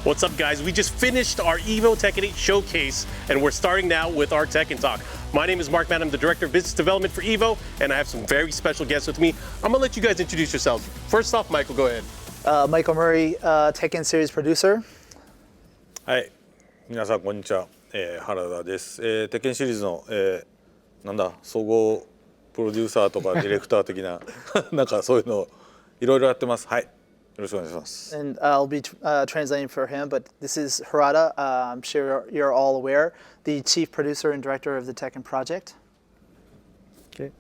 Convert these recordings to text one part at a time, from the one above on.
What's up, guys? We just finished our EVO Tekken 8 showcase, and we're starting now with our Tekken Talk. My name is MarkMan. I'm the Director of Business Development for EVO, and I have some very special guests with me. I'm going to let you guys introduce yourselves. First off, Michael, go ahead. Michael Murray, Tekken Series Producer. はい、皆さんこんにちは、原田です。テッケンシリーズの、なんだ総合プロデューサーとかディレクター的ななんかそういうのいろいろやってます。はい、よろしくお願いします。And I'll be translating for him, but this is Harada. I'm sure you're all aware, the Chief Producer and Director of the Tekken Project. Okay.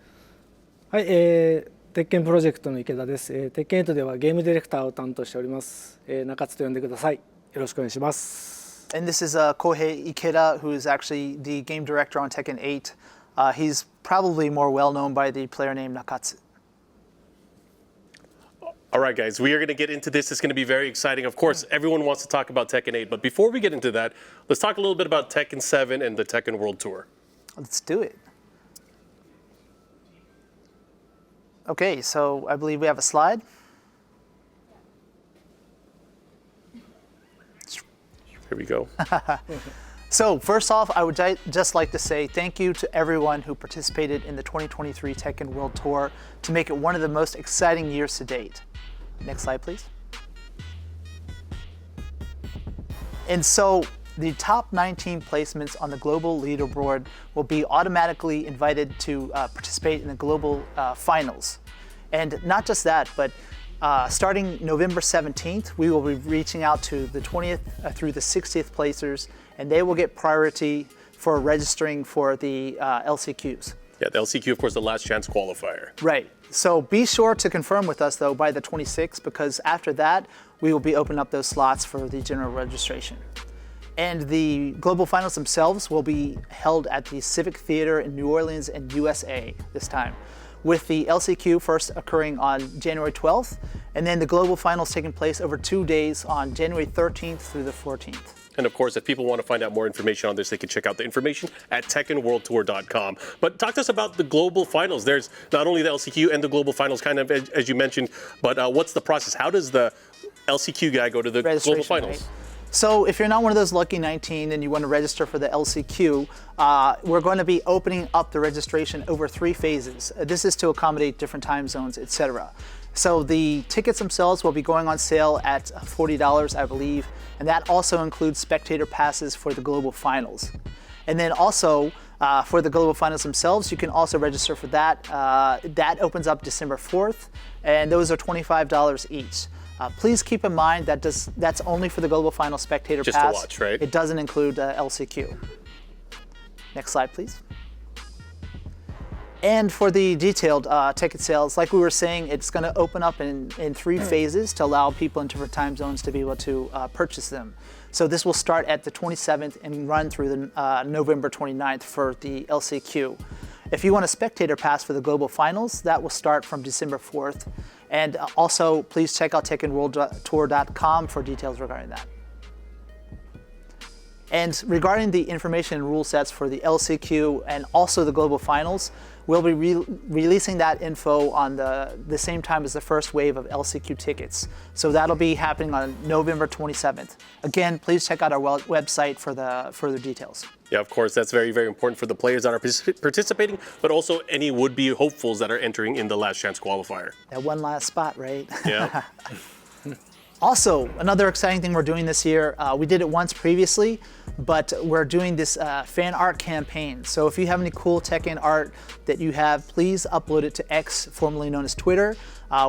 はい、テッケンプロジェクトの池田です。テッケン8ではゲームディレクターを担当しております。Nakatsuと呼んでください。よろしくお願いします。And this is Kohei Ikeda, who is actually the game director on Tekken 8. He's probably more well known by the player name Nakatsu. All right, guys, we are going to get into this. It's going to be very exciting. Of course, everyone wants to talk about Tekken 8, but before we get into that, let's talk a little bit about Tekken 7 and the Tekken World Tour. Let's do it. Okay, so I believe we have a slide. Here we go. So first off, I would just like to say thank you to everyone who participated in the 2023 Tekken World Tour to make it one of the most exciting years to date. Next slide, please. And so the top 19 placements on the global leaderboard will be automatically invited to participate in the global finals. And not just that, but starting November 17th, we will be reaching out to the 20th through the 60th placers, and they will get priority for registering for the LCQs. Yeah, the LCQ, of course, the last chance qualifier. Right. So be sure to confirm with us, though, by the 26th, because after that, we will be opening up those slots for the general registration. And the global finals themselves will be held at the Civic Theater in New Orleans in USA this time, with the LCQ first occurring on January 12th, and then the global finals taking place over 2 days on January 13th through the 14th. And of course, if people want to find out more information on this, they can check out the information at TekkenWorldTour.com. But talk to us about the global finals. There's not only the LCQ and the global finals, kind of as you mentioned, but what's the process? How does the LCQ guy go to the global finals? Right? So if you're not one of those lucky 19 and you want to register for the LCQ, we're going to be opening up the registration over 3 phases. This is to accommodate different time zones, etc. So the tickets themselves will be going on sale at $40, I believe, and that also includes spectator passes for the global finals. And then also for the global finals themselves, you can also register for that. That opens up December 4th, and those are $25 each. Please keep in mind that that's only for the global final spectator Just pass. to watch, right? It doesn't include LCQ. Next slide, please. And for the detailed ticket sales, like we were saying, it's going to open up in 3 phases to allow people in different time zones to be able to purchase them. So this will start at the 27th and run through the November 29th for the LCQ. If you want a spectator pass for the global finals, that will start from December 4th. And also, please check out TekkenWorldTour.com for details regarding that. And regarding the information and rule sets for the LCQ and also the global finals, we'll be releasing that info on the same time as the first wave of LCQ tickets. So that'll be happening on November 27th. Again, please check out our website for the further details. Yeah, of course, that's very, very important for the players that are participating, but also any would-be hopefuls that are entering in the last chance qualifier. That one last spot, right? Yeah. Also, another exciting thing we're doing this year, we did it once previously, but we're doing this fan art campaign. So if you have any cool Tekken art that you have, please upload it to X, formerly known as Twitter,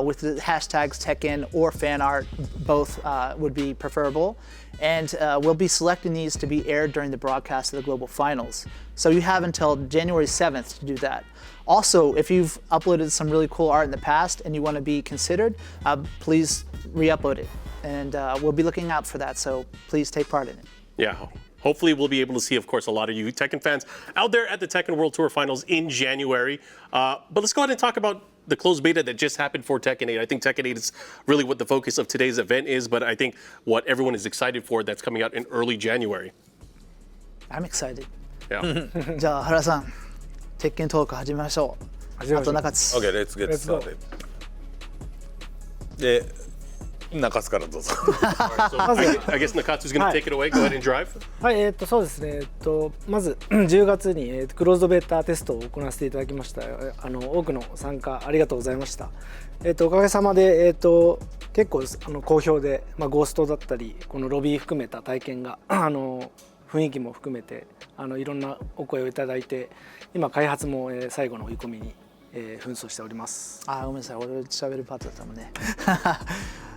with the hashtags Tekken or fan art. Both would be preferable. And we'll be selecting these to be aired during the broadcast of the global finals. So you have until January 7th to do that. Also, if you've uploaded some really cool art in the past and you want to be considered, please re-upload it. And we'll be looking out for that, so please take part in it. Yeah. Hopefully we'll be able to see, of course, a lot of you Tekken fans out there at the Tekken World Tour Finals in January. But let's go ahead and talk about the closed beta that just happened for Tekken 8. I think Tekken 8 is really what the focus of today's event is, but I think what everyone is excited for that's coming out in early January. I'm excited. Yeah. じゃあ原さん、Tekken Talk 始めましょう。あと中津。Okay, let's get Let's go. started. で、中津からどうぞ。 So I guess Nakatsu's going to take it away. Go ahead and drive. はい、そうですね、まず10月に、クローズドベータテストを行わせていただきました。多くの参加ありがとうございました。おかげさまで、結構好評で、ゴーストだったりこのロビー含めた体験が雰囲気も含めていろんなお声をいただいて、今開発も、最後の追い込みに、紛争しております。あ、ごめんなさい。俺喋るパートだったもんね。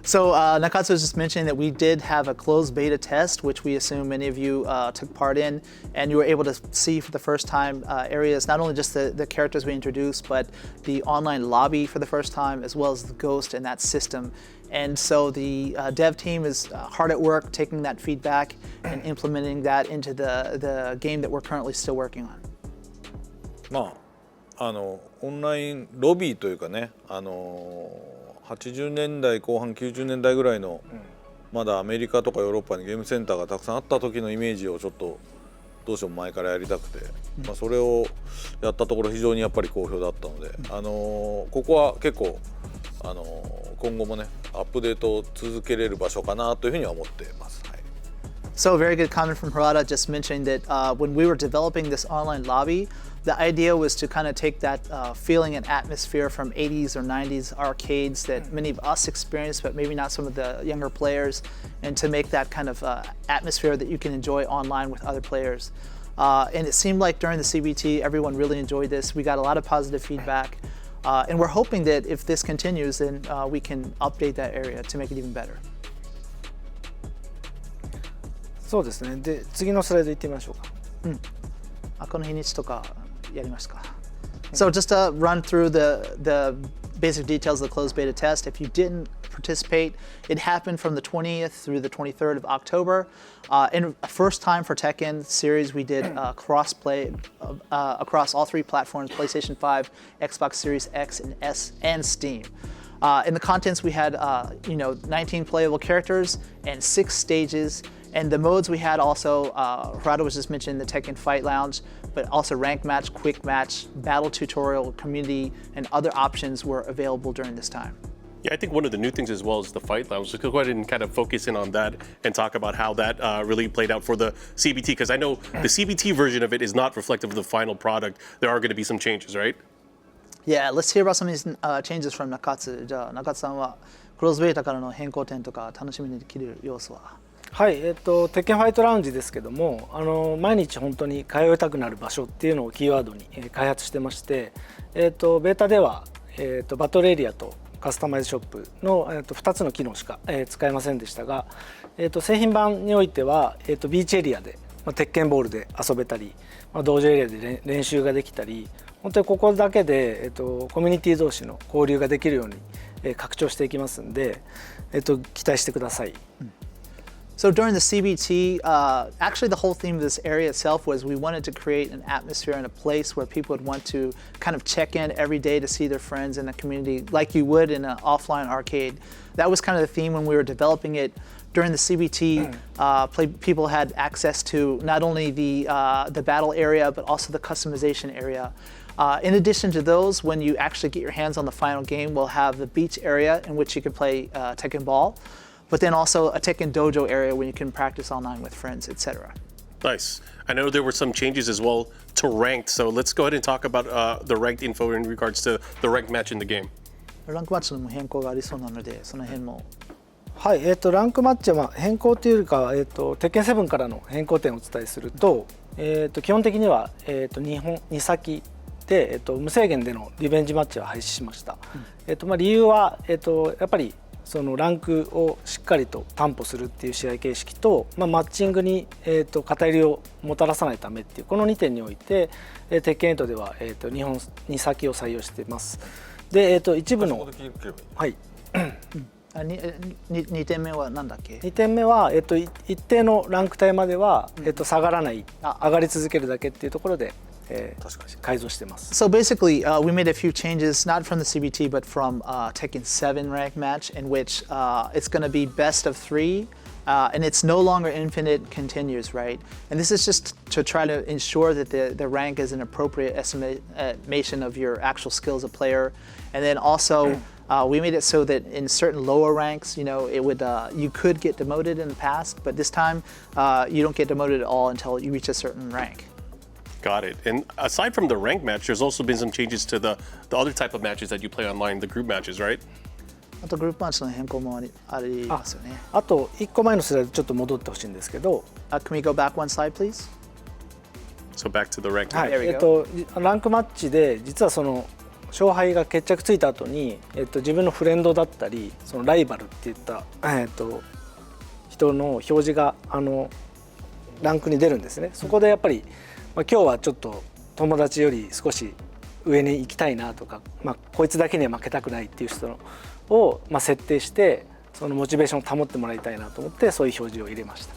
So Nakatsu was just mentioning that we did have a closed beta test, which we assume many of you took part in, and you were able to see for the first time areas, not only just the characters we introduced, but the online lobby for the first time, as well as the ghost and that system. And so the dev team is hard at work taking that feedback and implementing that into the game that we're currently still working on. まあオンラインロビーというかね、80年代後半90年代ぐらいの、まだアメリカとかヨーロッパにゲームセンターがたくさんあった時のイメージをちょっとどうしても前からやりたくて、それをやったところ非常にやっぱり好評だったので、ここは結構今後もねアップデートを続けれる場所かなというふうには思っています。はい。 So a very good comment from Harada, just mentioning that when we were developing this online lobby, the idea was to kind of take that feeling and atmosphere from 80s or 90s arcades that many of us experienced, but maybe not some of the younger players, and to make that kind of atmosphere that you can enjoy online with other players. And it seemed like during the CBT, everyone really enjoyed this. We got a lot of positive feedback, and we're hoping that if this continues, then we can update that area to make it even better. そうですね。で、次のスライド行ってみましょうか。この日にちとかやりますか。So just to run through the basic details of the closed beta test, if you didn't participate, it happened from the 20th through the 23rd of October. And first time for Tekken series, we did cross-play across all three platforms, PlayStation 5, Xbox Series X and S, and Steam. In the contents, we had 19 playable characters and 6 stages. And the modes we had also, Harada was just mentioning the Tekken Fight Lounge, but also rank match, quick match, battle tutorial, community, and other options were available during this time. Yeah, I think one of the new things as well is the fight lounge. So go ahead and kind of focus in on that and talk about how that really played out for the CBT, because I know the CBT version of it is not reflective of the final product. There are going to be some changes, right? Yeah, let's hear about some of these changes from Nakatsu. じゃあ、Nakatsu さんはクローズベータからの変更点とか楽しみにできる要素は？はい、テッケンファイトラウンジですけども、毎日本当に通いたくなる場所っていうのをキーワードに、開発してまして、ベータでは、バトルエリアとカスタマイズショップの、2つの機能しか、使えませんでしたが、製品版においては、ビーチエリアで、鉄拳ボールで遊べたり、道場エリアで練習ができたり、本当にここだけで、コミュニティ同士の交流ができるように、拡張していきますんで、期待してください。So during the CBT, actually the whole theme of this area itself was we wanted to create an atmosphere and a place where people would want to kind of check in every day to see their friends in the community like you would in an offline arcade. That was kind of the theme when we were developing it. During the CBT, people had access to not only the battle area, but also the customization area. In addition to those, when you actually get your hands on the final game, we'll have the beach area in which you can play Tekken Ball. But then also a Tekken Dojo area where you can practice online with friends, etc. Nice. I know there were some changes as well to ranked, so let's go ahead and talk about the ranked info in regards to the ranked match in the game. ランクマッチの変更がありそうなので、その辺も。はい、ランクマッチは変更というよりかは、鉄拳7からの変更点をお伝えすると、基本的には、2先で、無制限でのリベンジマッチは廃止しました。理由は、やっぱりそのランクをしっかりと担保するっていう試合形式と、マッチングに、偏りをもたらさないためっていうこの2点において、鉄拳8では、2先を採用しています。で、一部のはい2点目は何だっけ？2点目は、一定のランク帯までは、下がらない、上がり続けるだけっていうところで、改造してます。So basically, we made a few changes, not from the CBT, but from Tekken 7 rank match, in which it's going to be best of 3, and it's no longer infinite continues, right? And this is just to try to ensure that the rank is an appropriate estimation of your actual skills as a player, and then also We made it so that in certain lower ranks, it would you could get demoted in the past, but this time you don't get demoted at all until you reach a certain rank. Got it. And aside from the rank match, there's also been some changes to the other type of matches that you play online, the group matches, right? あとグループマッチの変更もありますよね。あと1個前のスライドちょっと戻ってほしいんですけど、Can we go back one slide, please? So back to the rank はい、 match. ランクマッチで実はその勝敗が決着ついた後に、自分のフレンドだったりそのライバルっていった、人の表示がランクに出るんですね。そこでやっぱり、今日はちょっと友達より少し上に行きたいなとか、こいつだけには負けたくないっていう人を、設定してそのモチベーションを保ってもらいたいなと思ってそういう表示を入れました。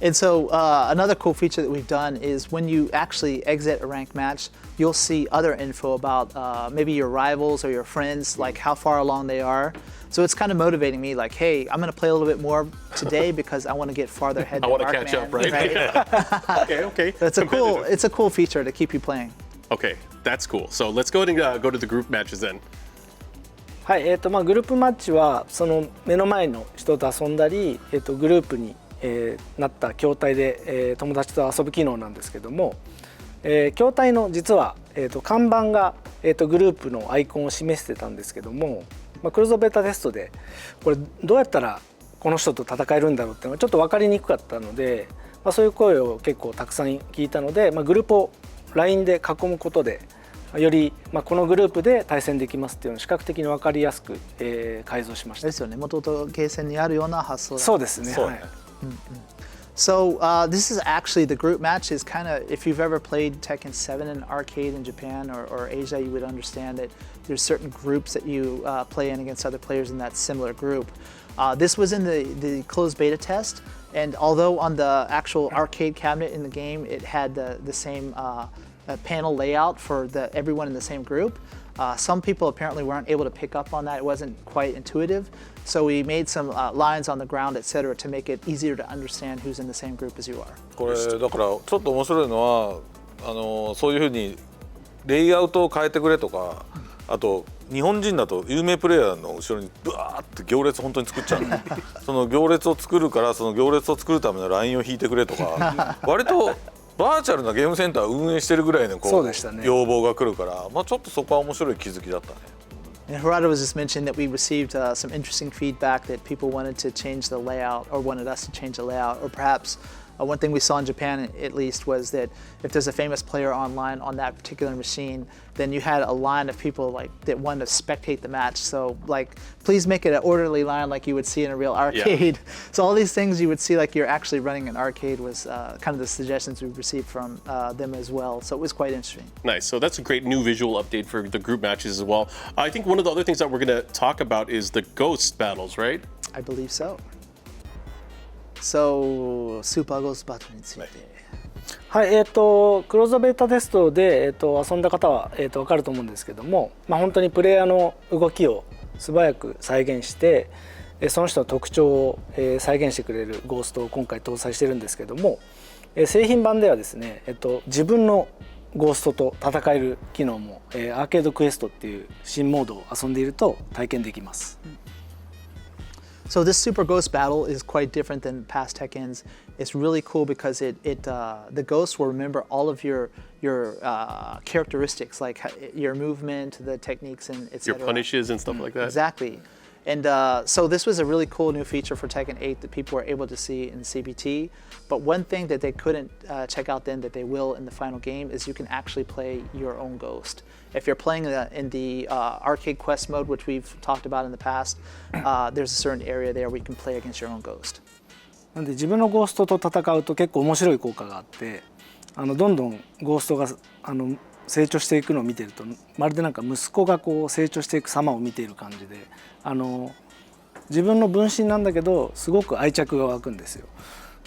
And so another cool feature that we've done is when you actually exit a ranked match, you'll see other info about maybe your rivals or your friends, like how far along they are. So it's kind of motivating me, like, hey, I'm going to play a little bit more today because I want to get farther ahead. I want to catch up, right? Okay. It's a cool feature to keep you playing. Okay, that's cool. So let's go ahead and go to the group matches then. はい、グループマッチはその目の前の人と遊んだり、グループになった筐体で、友達と遊ぶ機能なんですけども、筐体の実は、看板が、グループのアイコンを示してたんですけども、クローズドベータテストでこれどうやったらこの人と戦えるんだろうっていうのがちょっと分かりにくかったので、そういう声を結構たくさん聞いたので、グループを LINE で囲むことでより、このグループで対戦できますっていうのを視覚的に分かりやすく、改造しました。ですよね。元々ゲーセンにあるような発想だ。そうですね。はい。So this is actually the group match is kind of, if you've ever played Tekken 7 in arcade in Japan or Asia, you would understand that there's certain groups that you play in against other players in that similar group. This was in the closed beta test, and although on the actual arcade cabinet in the game it had the same panel layout for everyone in the same group, some people apparently weren't able to pick up on that. It wasn't quite intuitive. So we made some lines on the ground, etc., to make it easier to understand who's in the same group as you are. これだからちょっと面白いのはそういうふうにレイアウトを変えてくれとか、あと日本人だと有名プレイヤーの後ろにブワーって行列本当に作っちゃうのその行列を作るからその行列を作るためのラインを引いてくれとか割とバーチャルなゲームセンターを運営してるぐらいの要望が来るから、ちょっとそこは面白い気づきだったね。And Harada was just mentioning that we received some interesting feedback that people wanted to change the layout or wanted us to change the layout, or perhaps one thing we saw in Japan at least was that if there's a famous player online on that particular machine, then you had a line of people like that wanted to spectate the match. So like, please make it an orderly line like you would see in a real arcade. Yeah. So all these things you would see like you're actually running an arcade was kind of the suggestions we received from them as well. So it was quite interesting. Nice. So that's a great new visual update for the group matches as well. I think one of the other things that we're going to talk about is the ghost battles, right? I believe so. So, スーパーゴーストバトルについて。はい、クローズドベータテストで、遊んだ方は、分かると思うんですけども、本当にプレイヤーの動きを素早く再現して、その人の特徴を、再現してくれるゴーストを今回搭載してるんですけども、製品版ではですね、自分のゴーストと戦える機能も、アーケードクエストっていう新モードを遊んでいると体験できます。So this Super Ghost battle is quite different than past Tekkens. It's really cool because the ghosts will remember all of your characteristics, like your movement, the techniques, and etc. Your punishes and stuff like that. Exactly. And so this was a really cool new feature for Tekken 8 that people were able to see in CBT. But one thing that they couldn't check out then that they will in the final game is you can actually play your own ghost. If you're playing in the arcade quest mode, which we've talked about in the past, there's a certain area there where you can play against your own ghost. なんで自分のゴーストと戦うと結構面白い効果があって、どんどんゴーストが成長していくのを見てるとまるでなんか息子がこう成長していく様を見ている感じで、自分の分身なんだけどすごく愛着が湧くんですよ。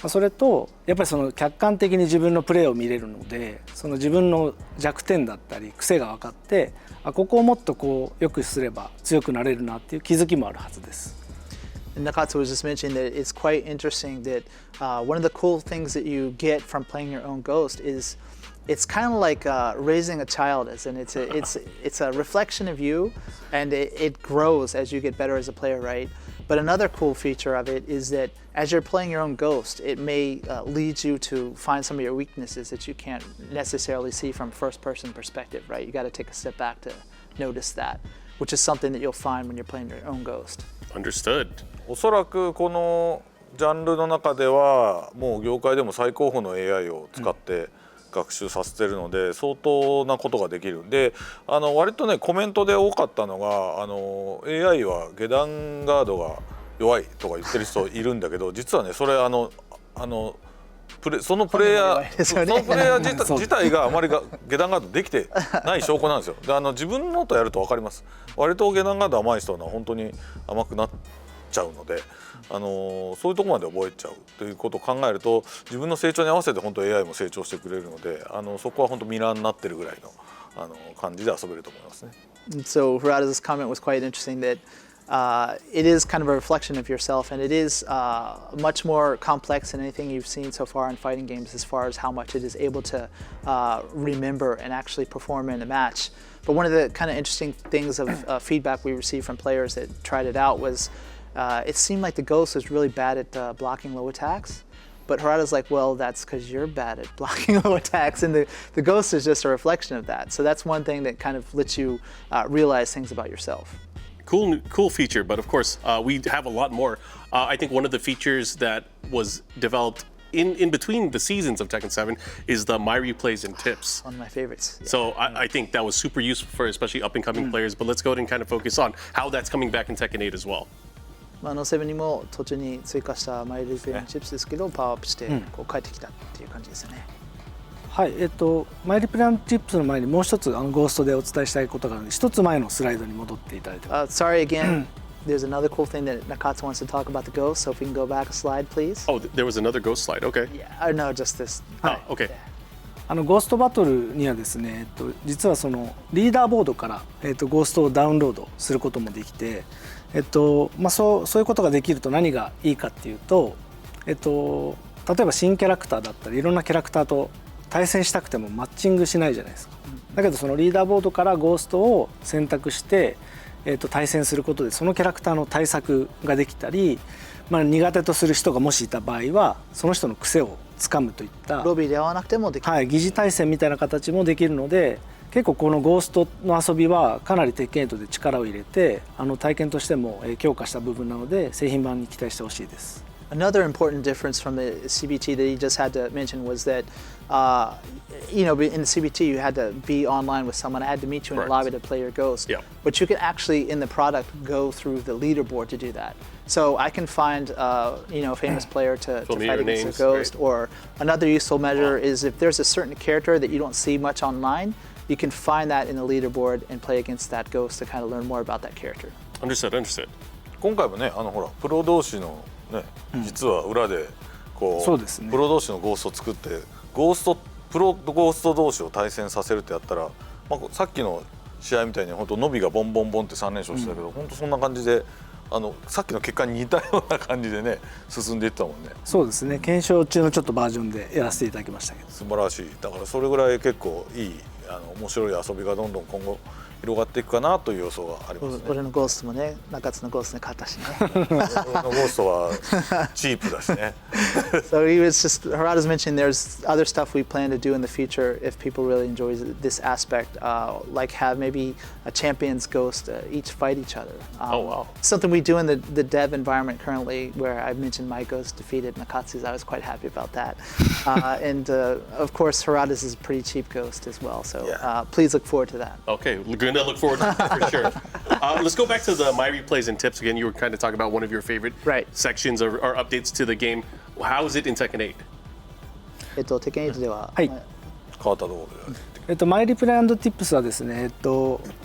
それとやっぱりその客観的に自分のプレーを見れるので、その自分の弱点だったり癖が分かって、ここをもっとこう良くすれば強くなれるなっていう気づきもあるはずです。Nakatsu was just mentioning that it's quite interesting that one of the cool things that you get from playing your own ghost is it's kind of like raising a child, as in it's a reflection of you, and it grows as you get better as a player, right? But another cool feature of it is that as you're playing your own Ghost, it may lead you to find some of your weaknesses that you can't necessarily see from first-person perspective, right? You got to take a step back to notice that, which is something that you'll find when you're playing your own Ghost. Understood. おそらくこのジャンルの中ではもう業界でも最高峰の AI を使って学習させてるので相当なことができる。で割とねコメントで多かったのがAI は下段ガードが弱いとか言ってる人いるんだけど実はねそれそのプレイヤー自体があまり下段ガードできてない証拠なんですよ。で自分のとやると分かります。割と下段ガード甘い人は本当に甘くなっちゃうのでそういうとこまで覚えちゃうということを考えると自分の成長に合わせて本当 AI も成長してくれるのでそこは本当ミラーになってるぐらいの感じで遊べると思いますね。So Harada's comment was quite interesting that it is kind of a reflection of yourself, and it is much more complex than anything you've seen so far in fighting games as far as how much it is able to remember and actually perform in a match. But one of the kind of interesting things of feedback we received from players that tried it out was it seemed like the Ghost was really bad at blocking low attacks. But Harada's like, well, that's because you're bad at blocking low attacks, and the Ghost is just a reflection of that. So that's one thing that kind of lets you realize things about yourself. Cool feature, but of course we have a lot more. I think one of the features that was developed in between the seasons of Tekken 7 is the My Replays and Tips. One of my favorites. Yeah. So I think that was super useful for especially up and coming players, but let's go ahead and kind of focus on how that's coming back in Tekken 8 as well. 7にも途中に追加したマイルペンチップスですけどパワーアップしてこう帰ってきたっていう感じですよね。はい、マイリプランチップスの前にもう一つゴーストでお伝えしたいことがあるので一つ前のスライドに戻っていただいて。Sorry again. There's another cool thing that Nakatsu wants to talk about the Ghost, so if we can go back a slide, please. Oh, there was another Ghost slide. Okay. Yeah, no, just this. Oh, okay. ゴーストバトルにはですね、実はそのリーダーボードから、ゴーストをダウンロードすることもできて、そういうことができると何がいいかっていうと、例えば新キャラクターだったりいろんなキャラクターと対戦したくてもマッチングしないじゃないですか。だけどそのリーダーボードからゴーストを選択して、対戦することでそのキャラクターの対策ができたり、苦手とする人がもしいた場合はその人の癖をつかむといったロビーで会わなくてもできる、疑似対戦みたいな形もできるので結構このゴーストの遊びはかなり鉄拳8で力を入れて体験としても強化した部分なので製品版に期待してほしいです。Another important difference from the CBT that he just had to mention was that, in the CBT you had to be online with someone. I had to meet you in a lobby to play your Ghost. Yeah. But you could actually, in the product, go through the leaderboard to do that. So I can find, a famous player to fight against a Ghost. Right. Or another useful measure is if there's a certain character that you don't see much online, you can find that in the leaderboard and play against that Ghost to kind of learn more about that character. Understood. 今回もね、ほらプロ同士のね、実は裏でこう、そうですね、プロ同士のゴーストを作ってプロゴースト同士を対戦させるってやったら、さっきの試合みたいに本当ノビがボンボンボンって3連勝したけど、本当そんな感じでさっきの結果に似たような感じでね進んでいったもんね。そうですね、検証中のちょっとバージョンでやらせていただきましたけど素晴らしい。だからそれぐらい結構いい面白い遊びがどんどん今後広がっていくかなという予想がありますね。俺のゴーストもね、中津のゴーストに勝ったしね。俺のゴーストはチープだしね。So Harada's mentioning there's other stuff we plan to do in the future if people really enjoy this aspect, like have maybe a champion's ghost each fight each other. Oh wow. Something we do in the dev environment currently where I mentioned my ghost defeated Nakatsu's. I was quite happy about that. And of course Harada's is a pretty cheap ghost as well. So please look forward to that. Okay, we're gonna look forward to that for sure. Let's go back to the My Replays and Tips again. You were kind of talking about one of your favorite sections or updates to the game. How is it in Tekken 8? Tekken 8では、はい、変わったところで。マイリプレイ&ティップスはですね、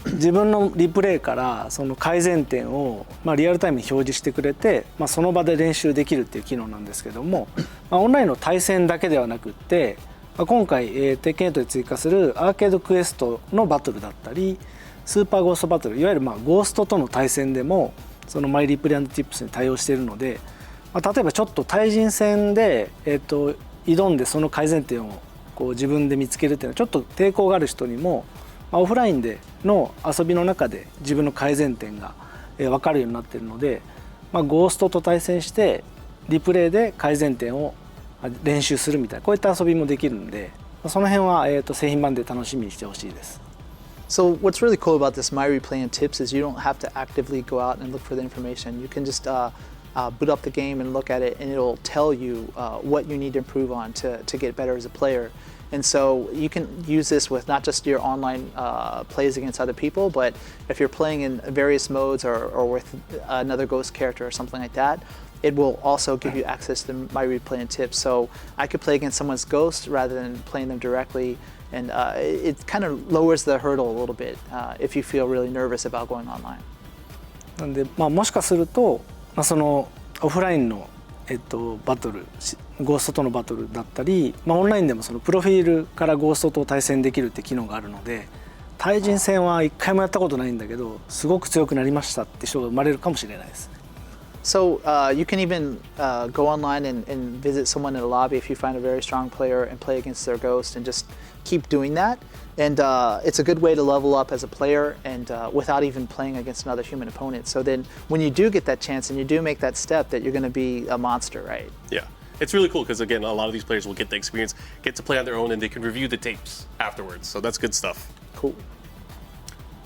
自分のリプレイからその改善点を、リアルタイムに表示してくれて、その場で練習できるっていう機能なんですけども、オンラインの対戦だけではなくって、今回、テッケン8で追加するアーケードクエストのバトルだったりスーパーゴーストバトル、いわゆるゴーストとの対戦でもそのマイリプレイ&ティップスに対応しているので、例えばちょっと対人戦で、挑んでその改善点をこう自分で見つけるっていうのはちょっと抵抗がある人にも、オフラインでの遊びの中で自分の改善点が分かるようになっているので、ゴーストと対戦してリプレイで改善点を練習するみたいなこういった遊びもできるんで、その辺は製品版で楽しみにしてほしいです。So what's really cool about this My Replay and Tips is you don't have to actively go out and look for the information. You can just boot up the game and look at it, and it'll tell you what you need to improve on to get better as a player. And so you can use this with not just your online plays against other people, but if you're playing in various modes or with another ghost character or something like that, it will also give you access to My Replay and Tips. So I could play against someone's ghost rather than playing them directly, and it kind of lowers the hurdle a little bit if you feel really nervous about going online. なんで、もしかすると、そのオフラインのバトル、ゴーストとのバトルだったり、オンラインでもそのプロフィールからゴーストと対戦できるって機能があるので、対人戦は一回もやったことないんだけど、すごく強くなりましたって人が生まれるかもしれないです。So you can even go online and visit someone in a lobby if you find a very strong player and play against their ghost and just keep doing that. And it's a good way to level up as a player and without even playing against another human opponent. So then when you do get that chance and you do make that step, that you're going to be a monster, right? Yeah. It's really cool because, again, a lot of these players will get the experience, get to play on their own, and they can review the tapes afterwards. So that's good stuff. Cool.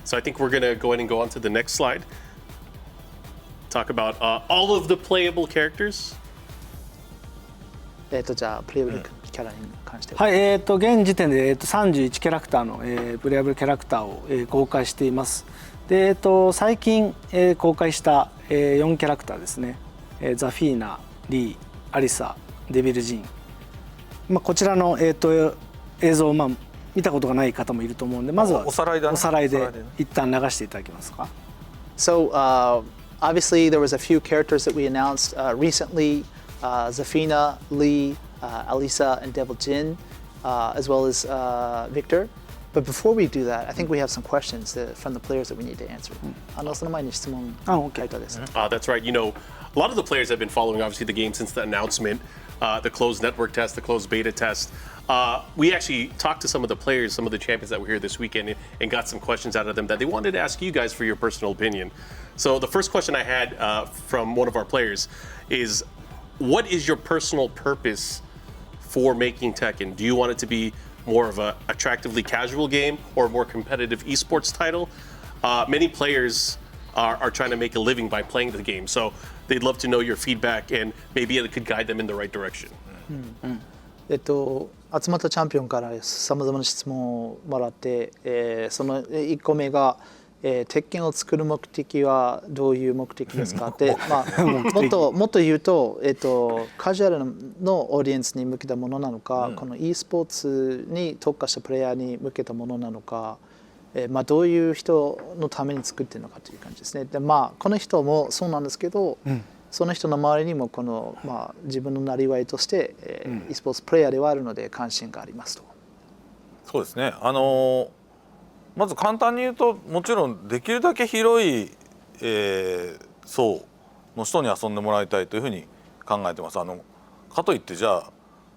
So I think we're going to go ahead and go on to the next slide. Talk about all of the playable characters. じゃあプレイブルキャラに関しては。はい、現時点で31キャラクターのプレイアブルキャラクターを公開しています。で、最近公開した4キャラクターですね。ザフィーナ、リー、アリサ、デビルジーン。こちらの映像を見たことがない方もいると思うんで、まずはおさらいで一旦流していただけますか。So obviously there was a few characters that we announced recently. Zafina, Lee, Alisa, and Devil Jin, as well as Victor. But before we do that, I think we have some questions from the players that we need to answer. その前に質問回答です。That's right. You know, a lot of the players have been following, obviously, the game since the announcement, the closed network test, the closed beta test. We actually talked to some of the players, some of the champions that were here this weekend, and got some questions out of them that they wanted to ask you guys for your personal opinion. So the first question I had from one of our players is, what is your personal purpose for making Tekken? Do you want it to be more of a attractively casual game or a more competitive esports title? Many players are trying to make a living by playing the game, so they'd love to know your feedback and maybe it could guide them in the right direction. 集まったチャンピオンからさまざまな質問をもらって、その1個目が、鉄拳を作る目的はどういう目的ですかって、もっと言うと、カジュアルのオーディエンスに向けたものなのか、この e スポーツに特化したプレイヤーに向けたものなのか、どういう人のために作っているのかという感じですね。で、この人もそうなんですけど、その人の周りにもこの、自分のなりわいとして、e スポーツプレイヤーではあるので関心がありますと。そうですね。まず簡単に言うと、もちろんできるだけ広い、層の人に遊んでもらいたいというふうに考えてます。かといってじゃあ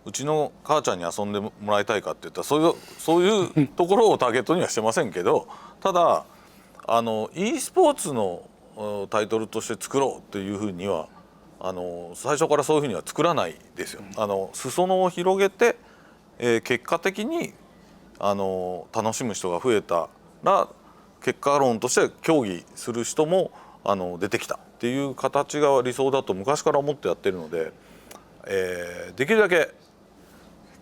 うちの母ちゃんに遊んでもらいたいかっていったらそういうところをターゲットにはしてませんけど、ただe スポーツのタイトルとして作ろうというふうには最初からそういうふうには作らないですよ。裾野を広げて、結果的に楽しむ人が増えたら結果論として競技する人も出てきたっていう形が理想だと昔から思ってやってるので、できるだけ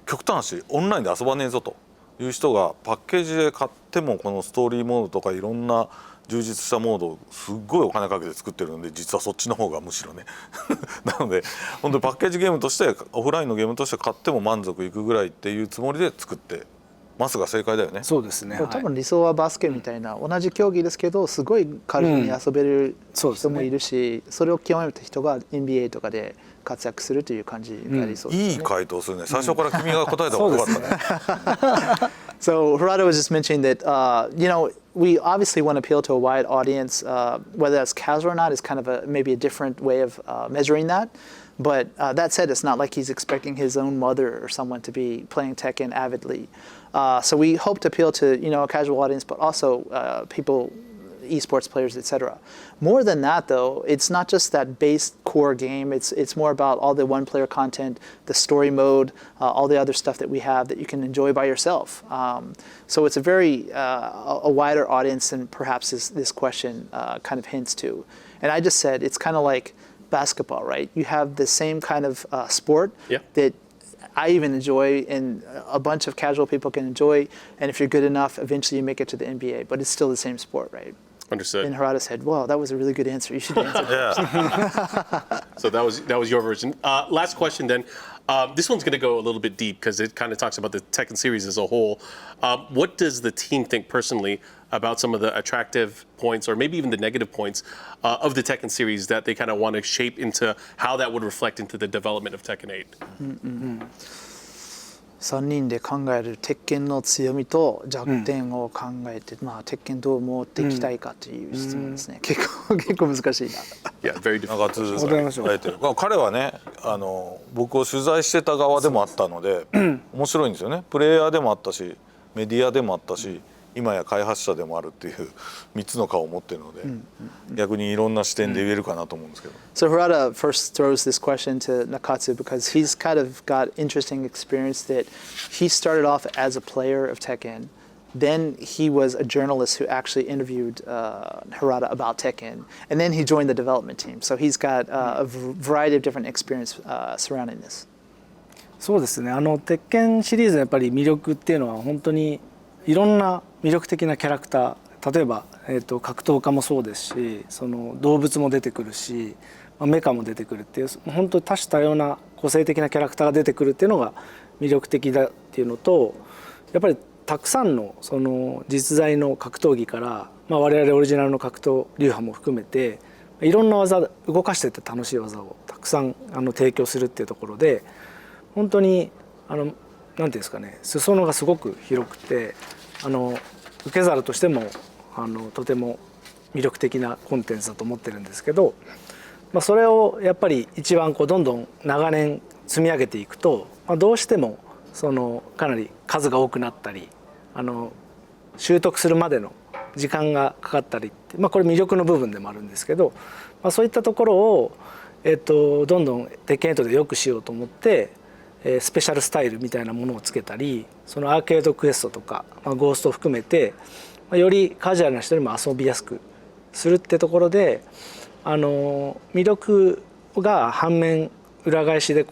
極端しオンラインで遊ばねえぞという人がパッケージで買ってもこのストーリーモードとかいろんな充実したモードをすっごいお金かけて作ってるので、実はそっちの方がむしろねなので本当にパッケージゲームとしてオフラインのゲームとして買っても満足いくぐらいっていうつもりで作ってますが正解だよね。そうですね。多分理想はバスケみたいな、同じ競技ですけどすごい軽くに遊べる人もいるし、それを極めた人が NBA とかで活躍するという感じが理想ですね。いい回答するね。最初から君が答えた方がよかったね。So Harada was just mentioning that we obviously want to appeal to a wide audience. Whether that's casual or not is kind of maybe a different way of measuring that. But that said, it's not like he's expecting his own mother or someone to be playing Tekken avidly. So we hope to appeal to a casual audience, but also people, esports players, etc. More than that, though, it's not just that base core game. It's more about all the one-player content, the story mode, all the other stuff that we have that you can enjoy by yourself. So it's a very a wider audience than perhaps this question kind of hints to. And I just said it's kind of like basketball, right? You have the same kind of sport that I even enjoy and a bunch of casual people can enjoy. And if you're good enough, eventually you make it to the NBA. But it's still the same sport, right? Understood. And Harada said, "Wow, that was a really good answer. You should answer." So that was your version. Last question then. This one's going to go a little bit deep because it kind of talks about the Tekken series as a whole. What does the team think personally about some of the attractive points or maybe even the negative points of the Tekken series that they kind of want to shape into how that would reflect into the development of Tekken 8? 3人で考える鉄拳の強みと弱点を考えて、鉄拳どう持っていきたいかという質問ですね。結構難しいな。Yeah, very difficult. 中津がてる彼はね僕を取材してた側でもあったので面白いんですよね。プレイヤーでもあったしメディアでもあったし今や開発者でもあるっていう3つの顔を持ってるので逆にいろんな視点で言えるかなと思うんですけど。So Harada first throws this question to Nakatsu because he's kind of got interesting experience that he started off as a player of Tekken. Then he was a journalist who actually interviewed Harada about Tekken. And then he joined the development team. So he's got a variety of different experience surrounding this. そうですね。鉄拳シリーズのやっぱり魅力っていうのは本当にいろんな魅力的なキャラクター、例えば、格闘家もそうですし、その動物も出てくるし、メカも出てくるっていう本当に多種多様な個性的なキャラクターが出てくるっていうのが魅力的だっていうのと、やっぱりたくさんのその実在の格闘技から、我々オリジナルの格闘流派も含めていろんな技動かしてて楽しい技をたくさん提供するっていうところで本当になんていうんですかね、裾野がすごく広くて受け皿としてもとても魅力的なコンテンツだと思ってるんですけど、それをやっぱり一番どんどん長年積み上げていくと、どうしてもかなり数が多くなったり習得するまでの時間がかかったりって、これ魅力の部分でもあるんですけど、そういったところを、どんどん鉄拳8で良くしようと思って。スペシャルスタイルみたいなものをつけたり、そのアーケードクエストとか、ゴーストを含めてよりカジュアルな人にも遊びやすくするってところで魅力が反面裏返しで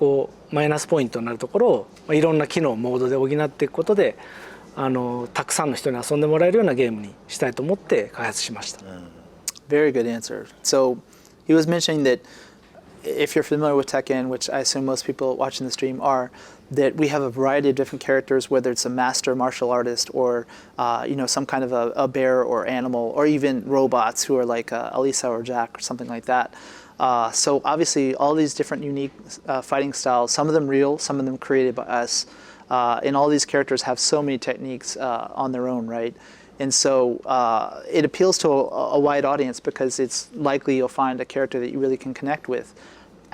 マイナスポイントになるところをいろんな機能モードで補っていくことでたくさんの人に遊んでもらえるようなゲームにしたいと思って開発しました。Very good answer. So he was mentioning that if you're familiar with Tekken, which I assume most people watching the stream are, that we have a variety of different characters, whether it's a master martial artist or some kind of a bear or animal, or even robots who are like Alisa or Jack or something like that. So obviously all these different unique fighting styles, some of them real, some of them created by us, and all these characters have so many techniques on their own, right? And so it appeals to a wide audience because it's likely you'll find a character that you really can connect with.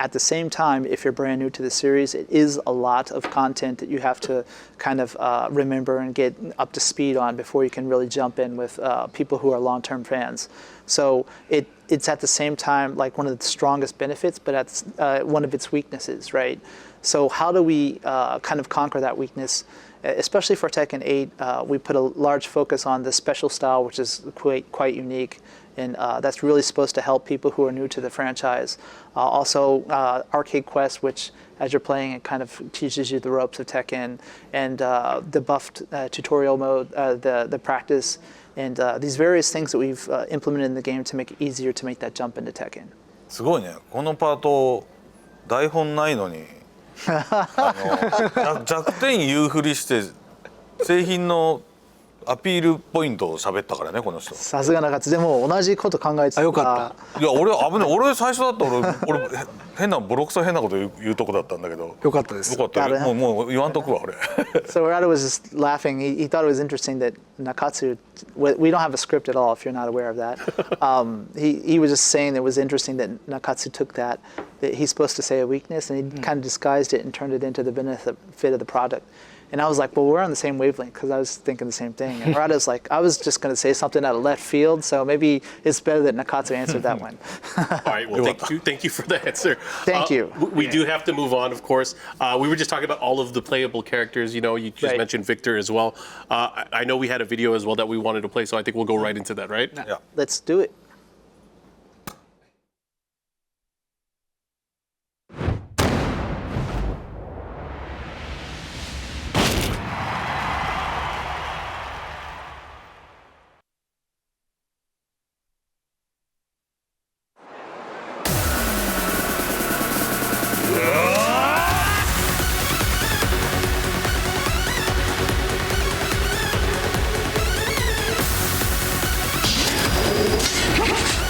At the same time, if you're brand new to the series, it is a lot of content that you have to kind of remember and get up to speed on before you can really jump in with people who are long-term fans. So it's at the same time like one of the strongest benefits, but that's one of its weaknesses, right? So how do we kind of conquer that weakness? Especially for Tekken 8, we put a large focus on the special style, which is quite unique. And that's really supposed to help people who are new to the franchise. Also, Arcade Quest, which as you're playing, it kind of teaches you the ropes of Tekken, and the buffed tutorial mode, the practice, and these various things that we've implemented in the game to make it easier to make that jump into Tekken. すごいね。このパート台本ないのに弱点言うふりして製品のアピールポイントを喋ったからねこの人。さすが中津でも同じこと考えてた。よかいや俺危ない。俺最初だったら俺変なボロクソ変なこと言うとこだったんだけど。よかったです。よかったね。もう言わんとくわ俺。So Harada was just laughing. He thought it was interesting that Nakatsu. We don't have a script at all. If you're not aware of that, he was just saying it was interesting that Nakatsu took that he's supposed to say a weakness and he kind of disguised it and turned it into the benefit of the product. And I was like, well, we're on the same wavelength because I was thinking the same thing. And Harada's like, I was just going to say something out of left field, so maybe it's better that Nakatsu answered that one. All right, well, thank you for the answer. Thank you. We do have to move on, of course. We were just talking about all of the playable characters. You know, you just mentioned Victor as well. I know we had a video as well that we wanted to play, so I think we'll go right into that, right? Yeah. Let's do it.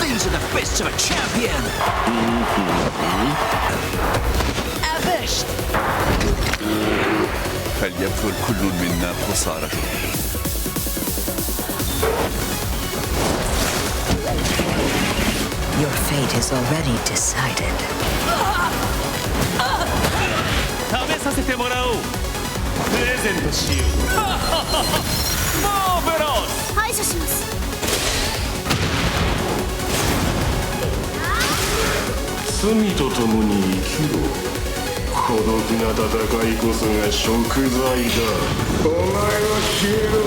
These are the fists of a champion! Avished! فليبذل كل منا خسارته. Your fate is already decided. 食べさせてもらおう。プレゼントしよう。マーベラス。排除します。罪と共に生きろ。孤独な戦いこそが贖罪だ。お前は消えろ。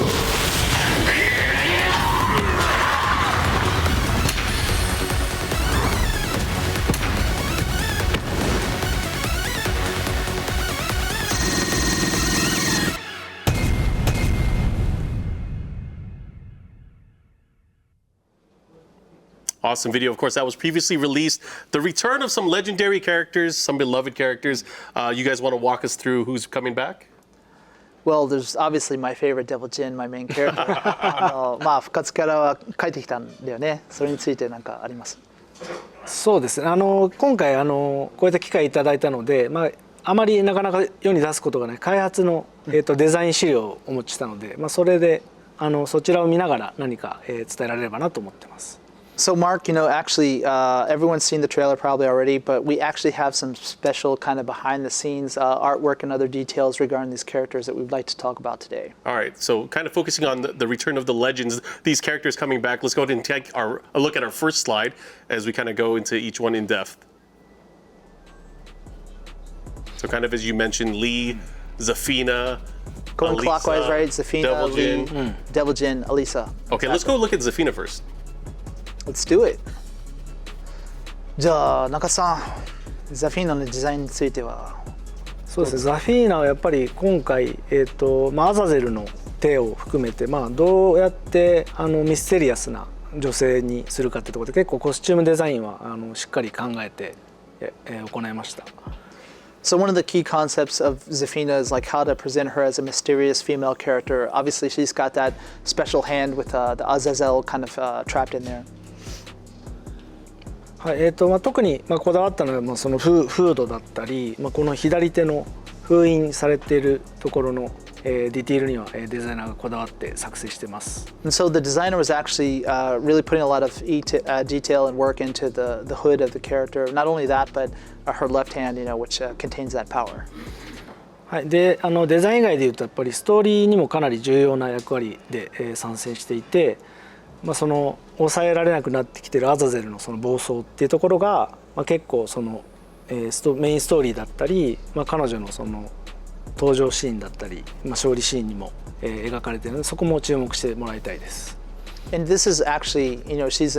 Awesome video. Of course, that was previously released. The return of some legendary characters, some beloved characters. You guys want to walk us through who's coming back? Well, there's obviously my favorite Devil Jin, my main character. 復活キャラは帰ってきたんだよね。それについて何かあります？そうですね。今回こういった機会いただいたので、あまりなかなか世に出すことがない開発のデザイン資料をお持ちしたので、それでそちらを見ながら何か伝えられればなと思ってます。So Mark, actually, everyone's seen the trailer probably already, but we actually have some special kind of behind-the-scenes artwork and other details regarding these characters that we'd like to talk about today. All right, so kind of focusing on the return of the legends, these characters coming back. Let's go ahead and take a look at our first slide as we kind of go into each one in depth. So kind of as you mentioned, Lee, Zafina, Going Alisa, clockwise, right? Zafina, Devil Lee, Jin. Devil Jin, Alisa. Okay, let's go look at Zafina first. Let's do it. じゃあ中津さん、ザフィーナのデザインについては。そうですね。ザフィーナはやっぱり今回アザゼルの手を含めてどうやってミステリアスな女性にするかってところで結構コスチュームデザインはしっかり考えて行いました。So one of the key concepts of Zafina is like how to present her as a mysterious female character. Obviously, she's got that special hand with the Azazel kind of trapped in there. はい、特にこだわったのはそのフードだったり、この左手の封印されているところのディティールにはデザイナーがこだわって作成してます。And so the designer was actually really putting a lot of detail and work into the hood of the character. Not only that, but her left hand, which contains that power. はい、でデザイン以外でいうとやっぱりストーリーにもかなり重要な役割で参戦していて。その抑えられなくなってきているアザゼルのその暴走っていうところが、結構その、メインストーリーだったり、彼女のその登場シーンだったり、勝利シーンにも、描かれているのでそこも注目してもらいたいです。And this is actually, she's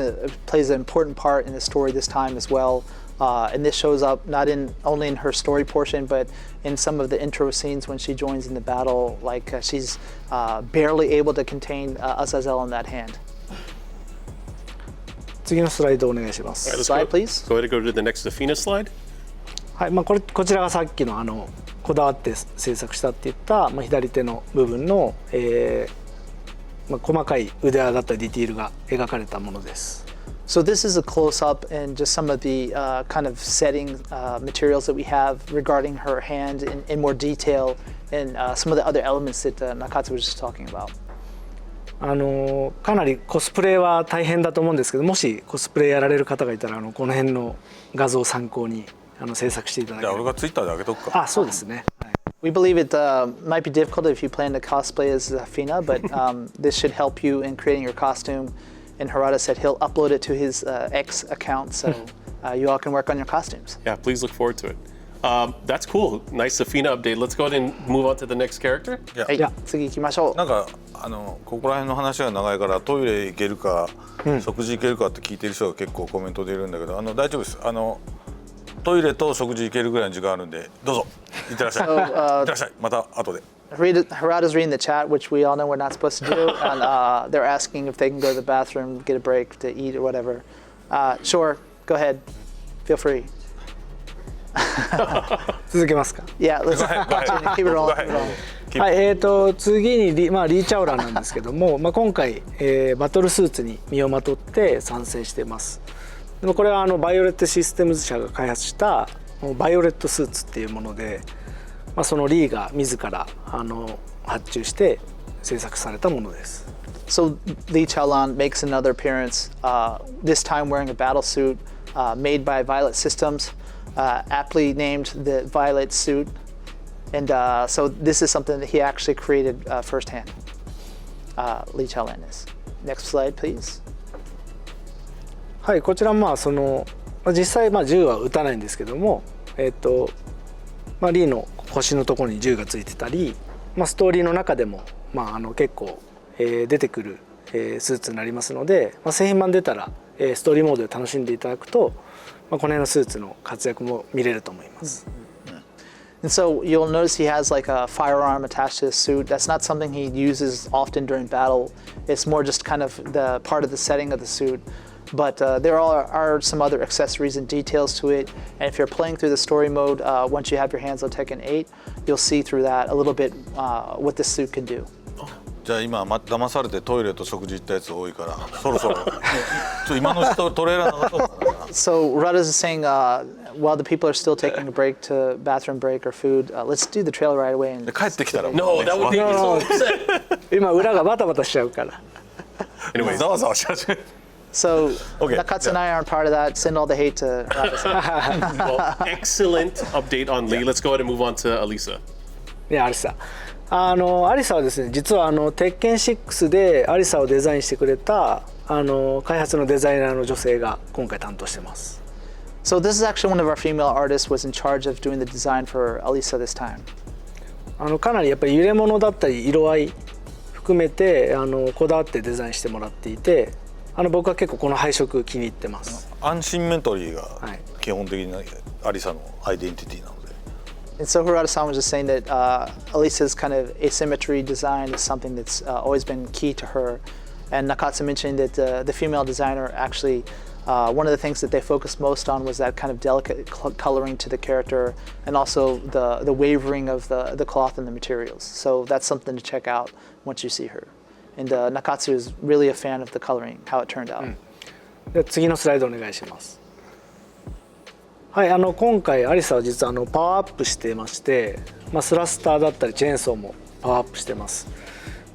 plays an important part in the story this time as well. And this shows up not only in her story portion, but in some of the intro scenes when she joins in the battle. Like she's barely able to contain Azazel in that hand. 次のスライドお願いします。Slide, please. Go ahead and go to the next Zafina slide. はい、こちらがさっきのこだわって制作したっていった、左手の部分の、細かい腕輪だったりディティールが描かれたものです。So this is a close-up and just some of the kind of setting materials that we have regarding her hand in more detail and some of the other elements that Nakatsu was just talking about. かなりコスプレは大変だと思うんですけど、もしコスプレやられる方がいたらこの辺の画像を参考に制作していただければ。じゃあ俺がツイッターで上げとくか。あ、そうですね。はい、We believe it might be difficult if you plan to cosplay as Fina, but this should help you in creating your costume. And Harada said he'll upload it to his X account, so you all can work on your costumes. Yeah, please look forward to it. That's cool. Nice Safina update. Let's go ahead and move on to the next character. はい、次行きましょう。なんかここら辺の話が長いからトイレ行けるか、食事行けるかって聞いてる人が結構コメントでいるんだけど、大丈夫です。トイレと食事行けるぐらいの時間あるんで、どうぞ行ってらっしゃい。行ってらっしゃい。また後で。Harada's reading the chat, which we all know we're not supposed to do, and they're asking if they can go to the bathroom, get a break to eat or whatever. Sure, go ahead. Feel free. 続けますか。Yeah, let's keep it rolling. はい、次にリーチャオラなんですけども、今回、バトルスーツに身をまとって参戦しています。でもこれはバイオレットシステムズ社が開発したバイオレットスーツっていうもので、そのリーが自ら発注して制作されたものです。So Lee Chaolan makes another appearance, this time wearing a battle suit made by Violet Systems, aptly named the Violet suit. And so this is something that he actually created firsthand. Lee Chaolan is. Next slide, please. はい、こちら実際銃は撃たないんですけども、リーの腰のところに銃がついてたり、ストーリーの中でも、結構、出てくる、スーツになりますので、製品版出たら、ストーリーモードで楽しんでいただくと、この辺のスーツの活躍も見れると思います。And so you'll notice he has like a firearm attached to his suit. That's not something he uses often during battle. It's more just kind of the part of the setting of the suit. But there are some other accessories and details to it. And if you're playing through the story mode, once you have your hands on Tekken 8, you'll see through that a little bit what this suit can do. じゃあ今騙されてトイレと食事行ったやつ多いからそろそろ今の人トレーラーなのかな。So Rudders is saying while the people are still taking a break to bathroom break or food, let's do the trailer right away. And 帰ってきたら No, that would make me so upset. 今裏がバタバタしちゃうから。Anyways, ざわざわし始める。So Okay, Nakatsu and I aren't part of that. Send all the hate to Rudders. well, excellent update on Lee. Let's go ahead and move on to Alisa. ね、アリサ。アリサはですね、実は鉄拳6でアリサをデザインしてくれた開発のデザイナーの女性が今回担当してます。So this is actually one of our female artists was in charge of doing the design for Alisa this time. かなりやっぱり揺れ物だったり色合い含めてこだわってデザインしてもらっていて、僕は結構この配色気に入ってます。アンシンメトリーが基本的なアリサのアイデンティティなので。And so Harada-san was just saying that Alisa's kind of asymmetry design is something that's always been key to her. And Nakatsu mentioned that the female designer actually, one of the things that they focused most on was that kind of delicate coloring to the character and also the wavering of the cloth and the materials. So that's something to check out once you see her. And Nakatsu is really a fan of the coloring, how it turned out. で次のスライドお願いします。はい、今回アリサは実はパワーアップしてまして、スラスターだったりチェーンソーもパワーアップしてます。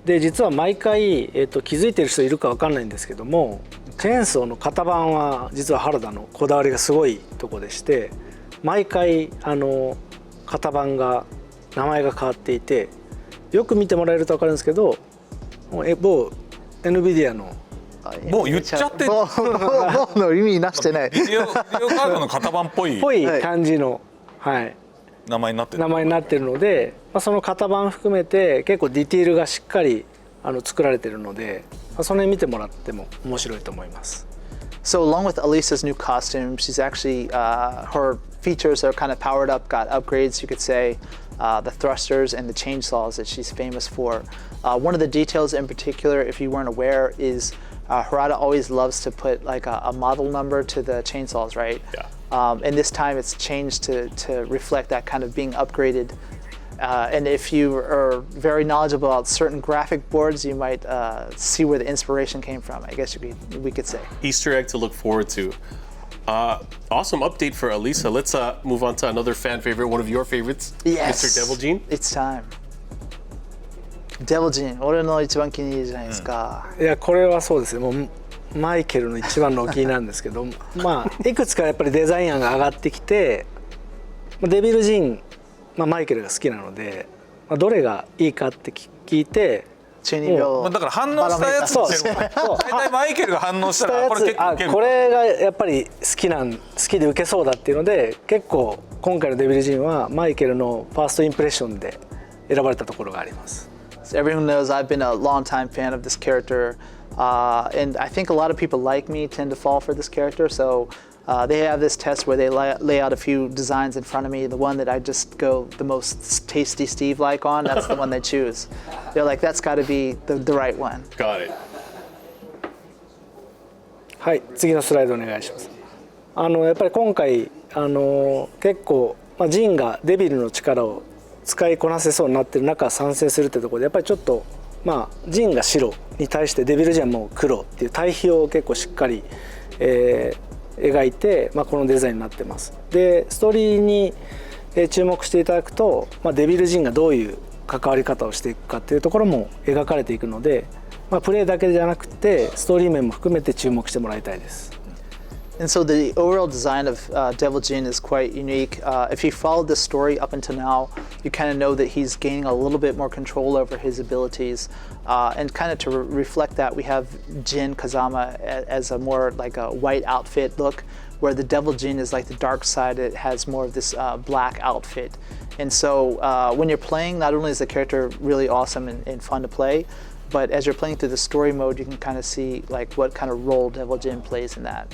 で実は毎回、気づいてる人いるか分かんないんですけども、チェーンソーの型番は実は原田のこだわりがすごいとこでして、毎回型番が名前が変わっていて、よく見てもらえると分かるんですけど、某 NVIDIA のもう言っちゃってる。の意味なしてない。ビデオカードの型番っぽい感じの、はい、名前になってるので、その型番含めて結構ディティールがしっかり作られているので、その辺見てもらっても面白いと思います。So along with Alisa's new costume, she's actually her features are kind of powered up, got upgrades, you could say. The thrusters and the chainsaws that she's famous for. One of the details in particular, if you weren't aware, is Harada always loves to put like a model number to the chainsaws, right? Yeah. And this time it's changed to reflect that kind of being upgraded. And if you are very knowledgeable about certain graphic boards, you might see where the inspiration came from, I guess we could say. Easter egg to look forward to. Awesome update for Elisa. Let's move on to another fan favorite, one of your favorites, Yes. Mr. Devil Gene. It's time. Devil Gene, 俺の一番気に入りじゃないですか。いやこれはそうですね、もうマイケルの一番のお気に入りなんですけどまあいくつかやっぱりデザイン案が上がってきてデビルジーン、マイケルが好きなので、どれがいいかって聞いてだから反応したやつって大体マイケルが反応したらこれ結構これがやっぱり好きで受けそうだっていうので結構今回のデビルジーンはマイケルのファーストインプレッションで選ばれたところがあります。So everyone knows I've been a long-time fan of this character, and I think a lot of people like me tend to fall for this character. So they have this test where they lay out a few designs in front of me. The one that I just go the most tasty Steve-like on, that's the one they choose. They're like, that's got to be the right one. Got it. はい、次のスライドお願いします。やっぱり今回結構、ジンがデビルの力を使いこなせそうになってる中参戦するってところでやっぱりちょっとジンが白に対してデビルジャンも黒っていう対比を結構しっかり、描いて、このデザインになってます。でストーリーに注目していただくと、デビルジンがどういう関わり方をしていくかっていうところも描かれていくので、プレイだけじゃなくてストーリー面も含めて注目してもらいたいです。And so the overall design of Devil Jin is quite unique. If you followed this story up until now, you kind of know that he's gaining a little bit more control over his abilities. And kind of to reflect that, we have Jin Kazama as a more like a white outfit look, where the Devil Jin is like the dark side. It has more of this black outfit. And so when you're playing, not only is the character really awesome and fun to play, but as you're playing through the story mode, you can kind of see like what kind of role Devil Jin plays in that.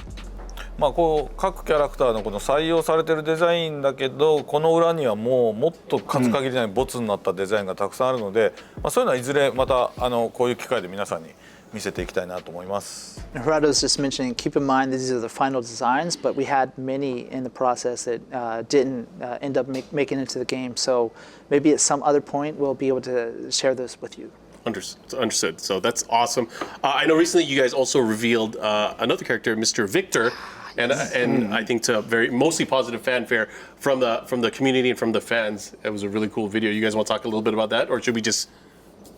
こう各キャラクターのこの採用されてるデザインだけどこの裏にはもっと数限りないボツになったデザインがたくさんあるので、そういうのはいずれまたこういう機会で皆さんに見せていきたいなと思います。Harada was just mentioning, keep in mind these are the final designs, but we had many in the process that didn't end up making it into the game. So maybe at some other point we'll be able to share this with you. Understood. So that's awesome. I know recently you guys also revealed another character, Mr. Victor. And I think to mostly positive fanfare from the community and from the fans. It was a really cool video. You guys want to talk a little bit about that, or should we just?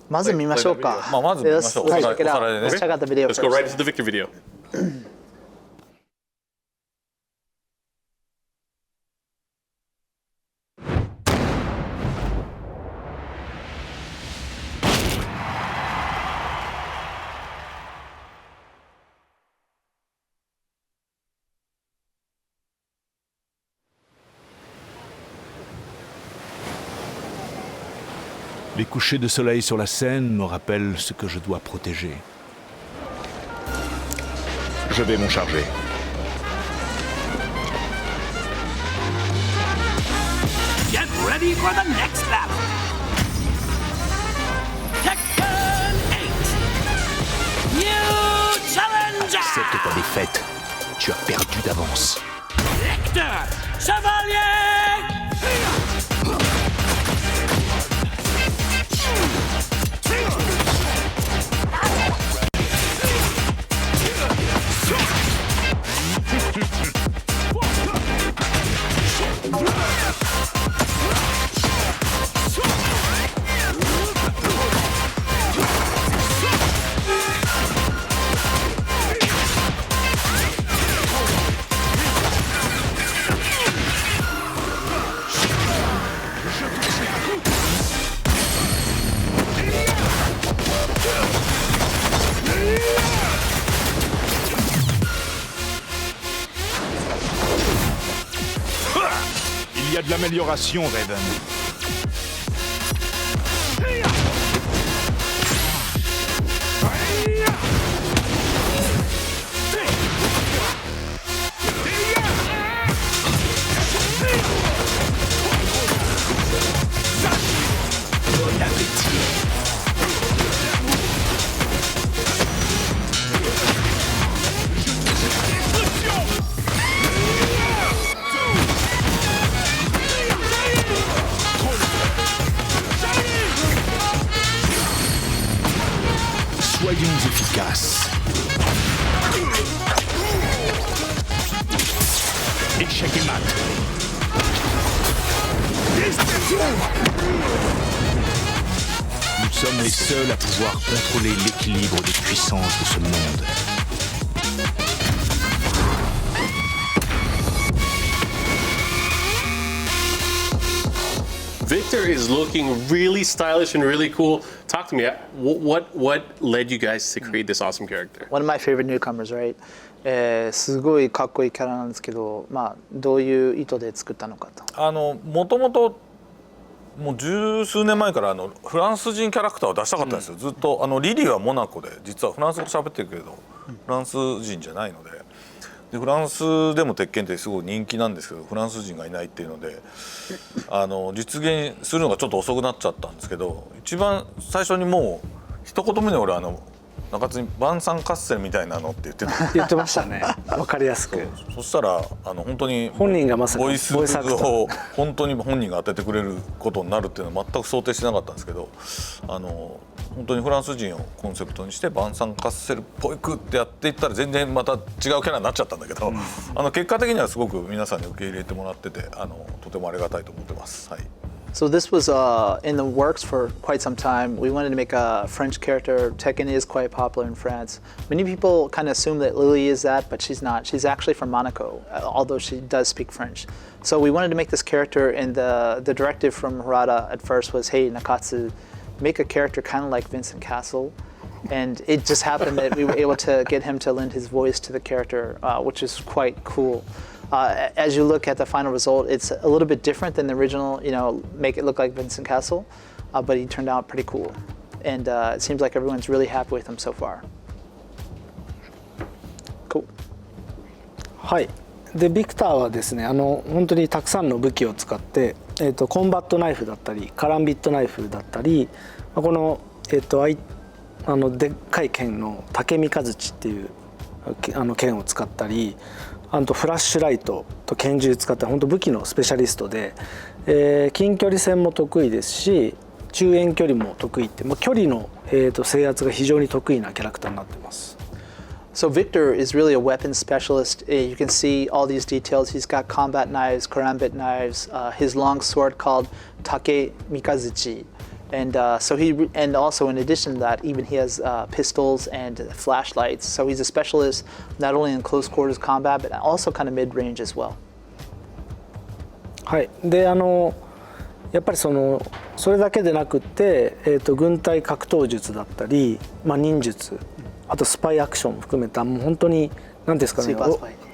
まず見ましょうか。まず見ましょう。Let's check it out. Let's check out the video Let's first. go right into the Victor video. Les couchers de soleil sur la Seine me rappellent ce que je dois protéger. Je vais m'en charger. Get ready for the next battle. Tekken 8. New challenger. Accepte ta défaite. Tu as perdu d'avance. Victor Chevalier. Il y a de l'amélioration, Raven. Échec et mat. Nous sommes les seuls à pouvoir contrôler l'équilibre des puissances de ce monde. Victor is looking really stylish and really cool. Talk to me. What led you guys to create this awesome character? One of my favorite newcomers, right? すごいかっこいいキャラなんですけど、どういう意図で作ったのかと。もともともう十数年前からフランス人キャラクターを出したかったんですよ、ずっと。リリーはモナコで実はフランス語喋ってるけれどフランス人じゃないので、フランスでも鉄拳ってすごい人気なんですけどフランス人がいないっていうので実現するのがちょっと遅くなっちゃったんですけど、一番最初にもう一言目で俺中津に晩餐カッセルみたいなのって言ってましたね。わかりやすく。そしたら本当に本人がまさかボイスを本当に本人が当ててくれることになるっていうのは全く想定してなかったんですけど、本当にフランス人をコンセプトにして晩餐カッセルっぽいくってやっていったら全然また違うキャラになっちゃったんだけど、結果的にはすごく皆さんに受け入れてもらっててとてもありがたいと思ってます。はい。So this was in the works for quite some time. We wanted to make a French character. Tekken is quite popular in France. Many people kind of assume that Lily is that, but she's not. She's actually from Monaco, although she does speak French. So we wanted to make this character, and the directive from Harada at first was, hey, Nakatsu, make a character kind of like Vincent Castle. And it just happened that we were able to get him to lend his voice to the character, which is quite cool. As you look at the final result, it's a little bit different than the original, make it look like Vincent Castle, but he turned out pretty cool. And it seems like everyone's really happy with him so far. Cool. はい。でビクターはですね、本当にたくさんの武器を使って、コンバットナイフだったりカランビットナイフだったり、この、でっかい剣の竹三日槌っていう剣を使ったり、あとフラッシュライトと拳銃使って本当武器のスペシャリストで、近距離戦も得意ですし中遠距離も得意って、距離の、制圧が非常に得意なキャラクターになってます。So Victor is really a weapons specialist. You can see all these details. He's got combat knives, karambit knives, his long sword called Take Mikazuchi. And and also in addition to that, even he has pistols and flashlights. So he's a specialist not only in close quarters combat, but also kind of mid-range as well. はい。でやっぱりそれだけでなくて、軍隊格闘術だったり、忍術、あとスパイアクションも含めたもう本当に何ですかね、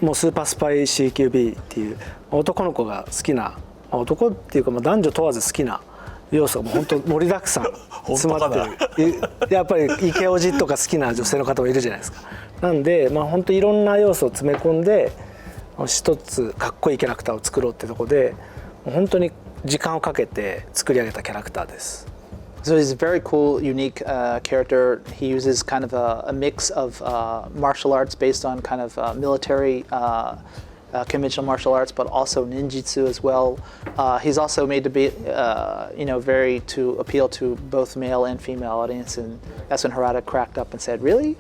もうスーパースパイ CQB っていう男の子が好きな、男っていうか男女問わず好きな要素がもう本当盛りだくさん詰まってる。やっぱりイケオジとか好きな女性の方もいるじゃないですか。なんで本当いろんな要素を詰め込んで一つかっこいいキャラクターを作ろうってとこで本当に時間をかけて作り上げたキャラクターです。So he's a very cool, unique character. He uses kind of a mix of martial arts based on kind of military conventional martial arts, but also ninjutsu as well. He's also made to be, very to appeal to both male and female audience, and that's when Harada cracked up and said, "Really?"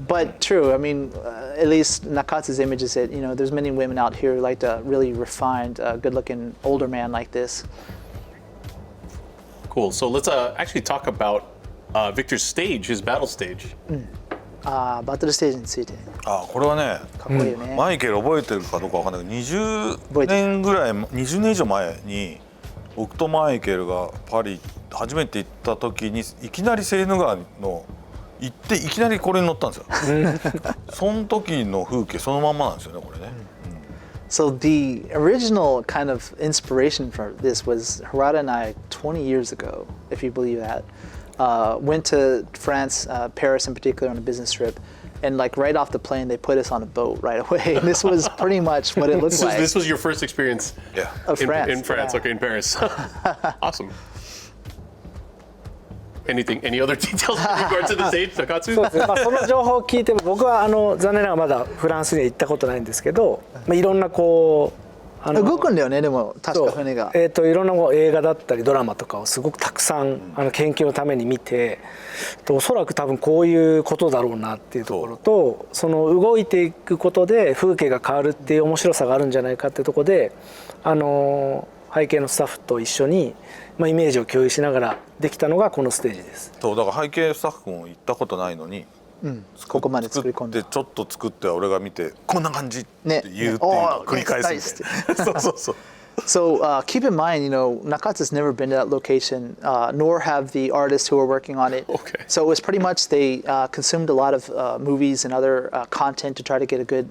But true. I mean, at least Nakatsu's image is that there's many women out here who like a really refined, good-looking older man like this. Cool. So let's actually talk about Victor's stage, his battle stage. バトルステージについて。これはね、かっこいいよね。マイケル覚えてるかどうかわかんないけど、20年ぐらい、20年以上前に僕とマイケルがパリ初めて行った時にいきなりセーヌ川の行っていきなりこれに乗ったんですよ。その時の風景そのまんまなんですよね、これね。So the original kind of inspiration for this was Harada and I 20 years ago, if you believe that. Went to France, Paris in particular, on a business trip, and like right off the plane, they put us on a boat right away. And this was pretty much what it looked like. This was your first experience of France. In France, okay, in Paris. Awesome. Any other details in regards to the stage, Nakatsu? そうですね。その情報を聞いても僕は残念ながらまだフランスには行ったことないんですけど、いろんな動くんだよねでも確か船が。いろんな映画だったりドラマとかをすごくたくさん研究のために見て、おそらく多分こういうことだろうなっていうところと、その動いていくことで風景が変わるっていう面白さがあるんじゃないかっていうところで、背景のスタッフと一緒に、イメージを共有しながらできたのがこのステージです。そうだから背景スタッフも行ったことないのに、ここまで作り込んでちょっと作って俺が見てこんな感じって言うっていうのを繰り返すみたいな。そうそうそう。So keep in mind, Nakatsu's never been to that location, nor have the artists who are working on it. Okay. So it was pretty much they consumed a lot of movies and other content to try to get a good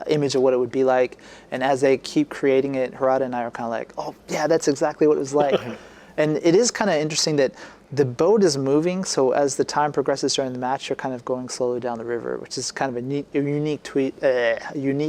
image of what it would be like. And as they keep creating it, Harada and I are kind of like, oh yeah, that's exactly what it was like. And it is kind of interesting that the boat is moving, so as the time progresses during the match, you're kind of going slowly down the river, which is kind of a unique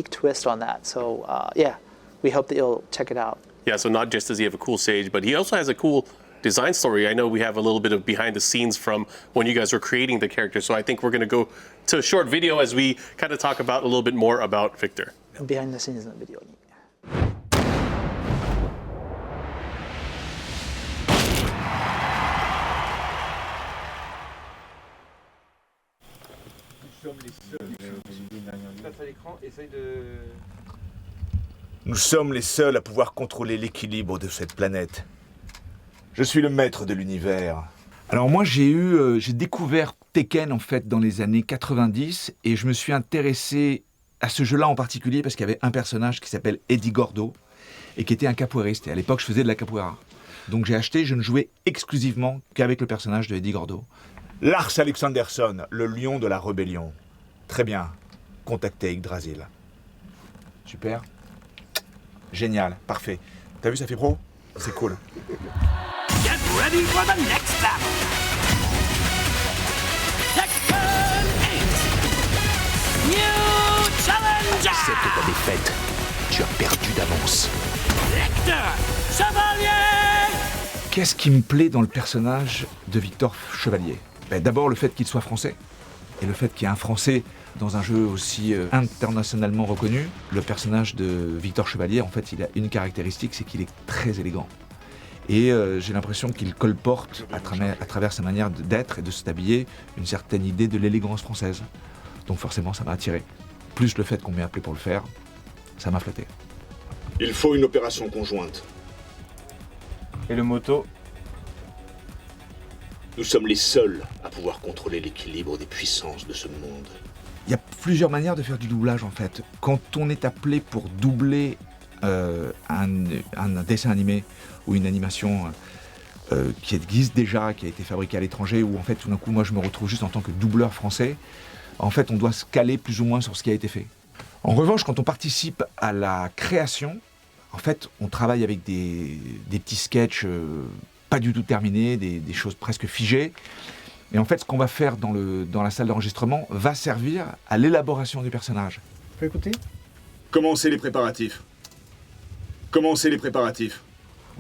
twist on that. So yeah. We hope that you'll check it out. Yeah, so not just does he have a cool stage, but he also has a cool design story. I know we have a little bit of behind the scenes from when you guys were creating the character, so I think we're going to go to a short video as we kind of talk about a little bit more about Victor. Behind the scenes のビデオに。Nous sommes les seuls à pouvoir contrôler l'équilibre de cette planète. Je suis le maître de l'univers. Alors moi j'ai découvert Tekken en fait dans les années 90 et je me suis intéressé à ce jeu-là en particulier parce qu'il y avait un personnage qui s'appelle Eddie Gordo et qui était un capoeiriste. Et à l'époque je faisais de la capoeira. Donc j'ai acheté, je ne jouais exclusivement qu'avec le personnage de Eddie Gordo. Lars Alexandersson, le lion de la rébellion. Très bien, contactez Yggdrasil. Super. Génial, parfait. T'as vu, ça fait pro? C'est cool. Get ready for the next battle. Tekken 8. New challenger. Accepte ta défaite. Tu as perdu d'avance. Victor Chevalier. Qu'est-ce qui me plaît dans le personnage de Victor Chevalier? D'abord le fait qu'il soit français. Et le fait qu'il y ait un Français dans un jeu aussi internationalement reconnu. Le personnage de Victor Chevalier, en fait, il a une caractéristique, c'est qu'il est très élégant. Et j'ai l'impression qu'il colporte, à travers sa manière d'être et de s'habiller, une certaine idée de l'élégance française. Donc forcément, ça m'a attiré. Plus le fait qu'on m'ait appelé pour le faire, ça m'a flatté. Il faut une opération conjointe. Et le moto? Nous sommes les seuls à pouvoir contrôler l'équilibre des puissances de ce monde. Il y a plusieurs manières de faire du doublage en fait. Quand on est appelé pour doubler un dessin animé ou une animation qui existe déjà, qui a été fabriquée à l'étranger, où en fait tout d'un coup moi je me retrouve juste en tant que doubleur français, en fait on doit se caler plus ou moins sur ce qui a été fait. En revanche, quand on participe à la création, en fait on travaille avec des petits sketchs pas du tout terminés, des choses presque figées. Et en fait, ce qu'on va faire dans la salle d'enregistrement va servir à l'élaboration du personnage. Tu peux écouter? Commencez les préparatifs. Commencez les préparatifs.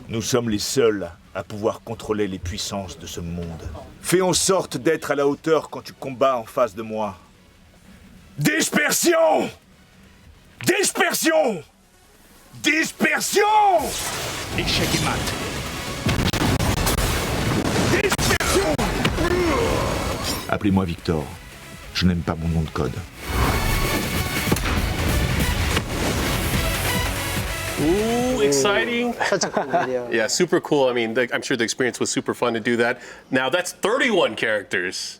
Nous sommes les seuls à pouvoir contrôler les puissances de ce monde. Fais en sorte d'être à la hauteur quand tu combats en face de moi. Dispersion! Dispersion! Dispersion! Échec et mat. Dispersion! Appelez-moi Victor. Je n'aime pas mon nom de code. Ooh, exciting. Such a cool video. Yeah, super cool. I mean, I'm sure the experience was super fun to do that. Now, that's 31 characters.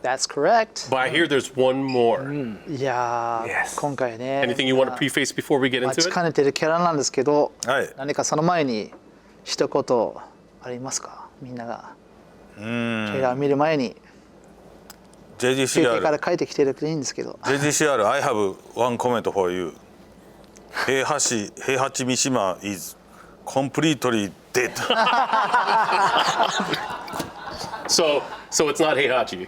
That's correct. But I hear there's one more. いやー、今回ね。 Anything you want to preface before we get 待 into ち it? かねてるキャラなんですけど、はい何かその前に一言ありますか？みんながトレーラーを見る前に休憩から JGCR 帰ってきてるといいんですけど。JGCR I have one comment for you. Heihachi Mishima is completely dead. So it's not Heihachi.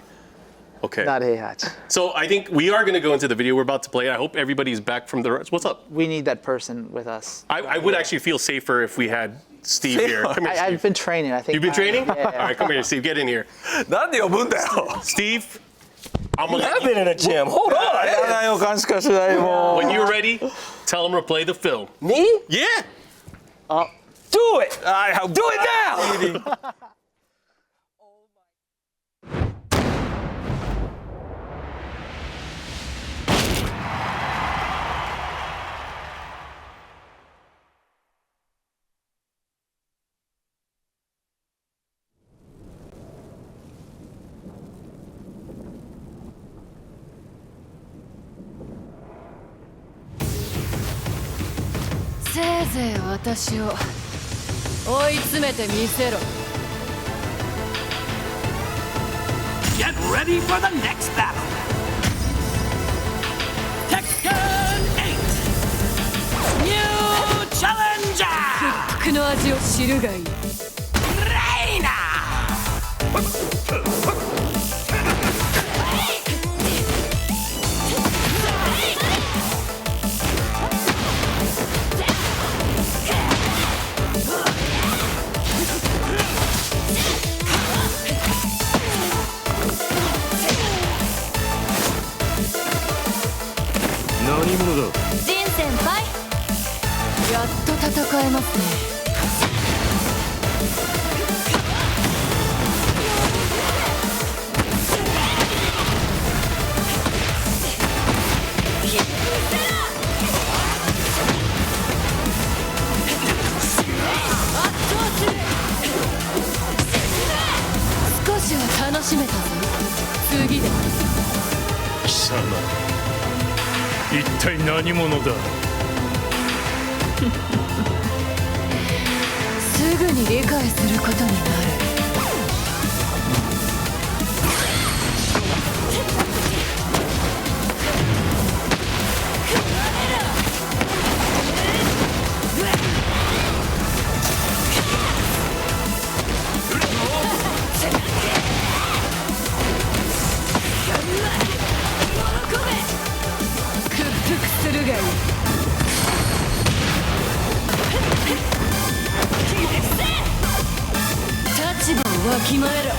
Okay. Not Heihachi. So I think we are going to go into the video we're about to play. I hope everybody's back from the... What's up? We need that person with us. I would actually feel safer if we had Steve here. Come here, I've Steve. been training. I think. You've been training? Yeah. All right, come here, Steve. Get in here. なんで呼ぶんだよ。 Steve, I'm gonna I've been in a gym. Hold on. やだよ感しかしないも When you're ready, tell him to play the film. Me? Yeah. Do it. Do it now. せいぜい私を追い詰めてみせろ。 Get ready for the next battle. Tekken 8 New Challenger 屈服の味を知るがいい。 Reina. 何者だ。ジン先輩、やっと戦えますね。 少しは楽しめたぞ。次で。貴様一体何者だ。すぐに理解することになる。 立場をわきまえろ。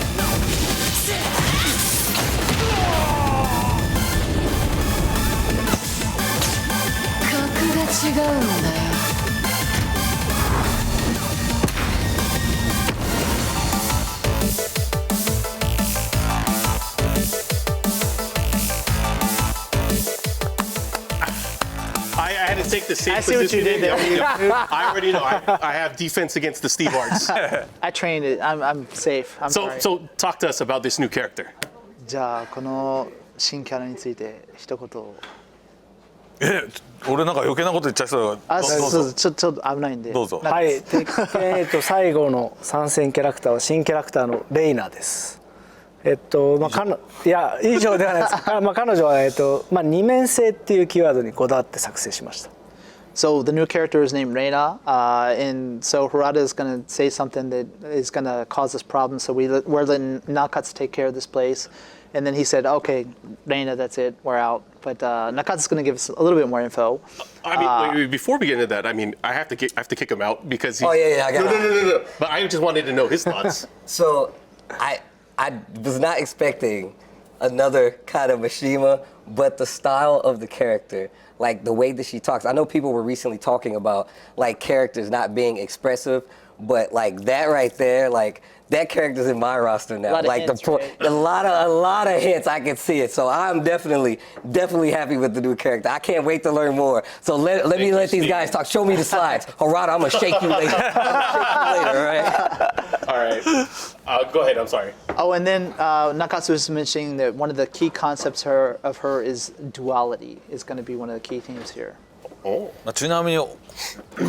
格が違うんだよ。 I had to take the same I see what you position. did there. I already know. I have defense against the Steve Arts. I trained it. I'm safe. I'm sorry. So talk to us about this new character. じゃあこの新キャラについて一言。俺なんか余計なこと言っちゃいそうだからどうぞちょっと危ないんで。どうぞはい鉄拳最後の参戦キャラクターは新キャラクターのレイナです。いや以上ではないです。彼女は二面性っていうキーワードにこだわって作成しました。 So the new character is named Reina, and so Harada is going to say something that is going to cause us problems. So we're letting Nakatsu take care of this place, and then he said, "Okay, Reina, that's it, we're out." But Nakatsu is going to give us a little bit more info. I mean, before we get into that, I mean, I have to kick him out because he. Oh yeah, I got it. No. But I just wanted to know his thoughts. So I was not expecting another kind of Mishima, but the style of the character, like the way that she talks. I know people were recently talking about like characters not being expressive, but like that right there, like that character's in my roster now. Like hints, right? a lot of hints, I can see it. So I'm definitely happy with the new character. I can't wait to learn more. So let me let these guys talk. Show me the slides. Harada, I'm gonna shake you later. All right. All right. Go ahead. I'm sorry. Oh, and then Nakatsu was mentioning that one of the key concepts of her is duality is going to be one of the key themes here. ちなみに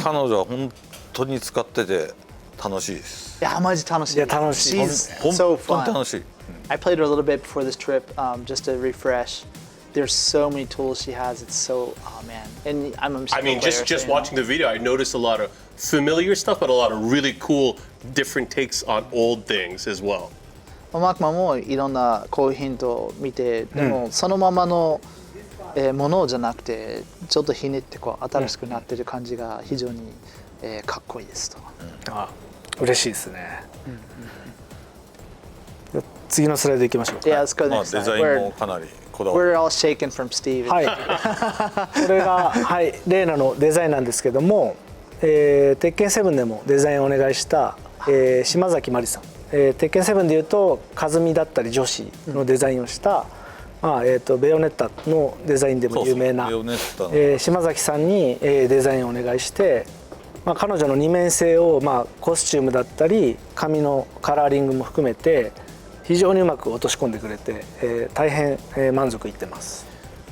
彼女は本当に使ってて楽しいです。いやマジ楽しい。いや楽しい。 She's 本 so 当 fun. に楽しい。 I played her a little bit before this trip, just to refresh. There's so many tools she has. It's so man. And I'm a I mean, player, just so, watching the video, I noticed a lot of familiar stuff, but a lot of really cool, different takes on old things as well. マークマンもいろんなこういうヒントを見て、でもそのままのものじゃなくてちょっとひねってこう新しくなってる感じが非常にかっこいいですと。嬉しいですね。次のスライドいきましょう。Yeah, let's go まあ next デ slide. ザインもかなりこだわり We're all shaken from Steve. はい。これがはいレイナのデザインなんですけども、鉄拳7でもデザインをお願いした、島崎まりさん。鉄拳7でいうと和美だったり女子のデザインをした。まあベヨネッタのデザインでも有名な島崎さんにデザインをお願いして、まあ、彼女の二面性をまあコスチュームだったり髪のカラーリングも含めて非常にうまく落とし込んでくれて、大変満足いってます。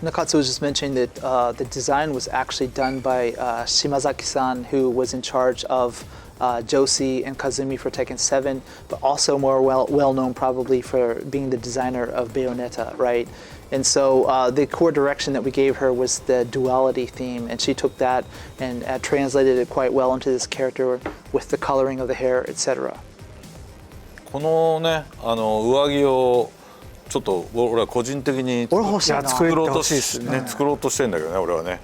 Nakatsu was just mentioning that the design was actually done by Shimazaki-san, who was in charge of Josie and Kazumi for Tekken 7, but also more well known probably for being the designer of Bayonetta, right? And so the core direction that we gave her was the duality theme, and she took that and translated it quite well into this character with the coloring of the hair, etc. このね上着をちょっと俺は個人的に作ろうとしてんだけどね俺はね、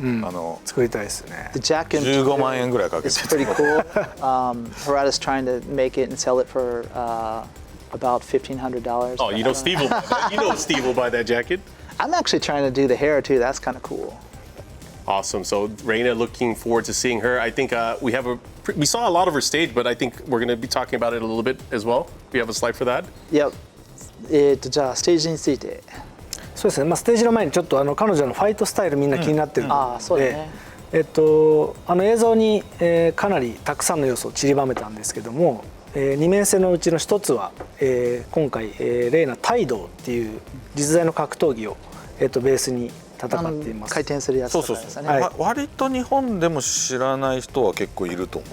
作りたいですね。15万円ぐらいかけて It's pretty cool. Harada's trying to make it and sell it for about $1,500. Oh, you know Steve will buy that. You know Steve will buy that jacket. I'm actually trying to do the hair too. That's kind of cool. Awesome. So Reina, looking forward to seeing her. I think we saw a lot of her stage, but I think we're going to be talking about it a little bit as well. We have a slide for that. Yep. じゃあステージについて。そうですね。まあステージの前にちょっと彼女のファイトスタイルみんな気になってるので、映像に、かなりたくさんの要素を散りばめたんですけども、二面性のうちの一つは、今回、レイナタイドっていう実在の格闘技を、ベースに戦っています。回転するやつとかですね。割と日本でも知らない人は結構いると思う。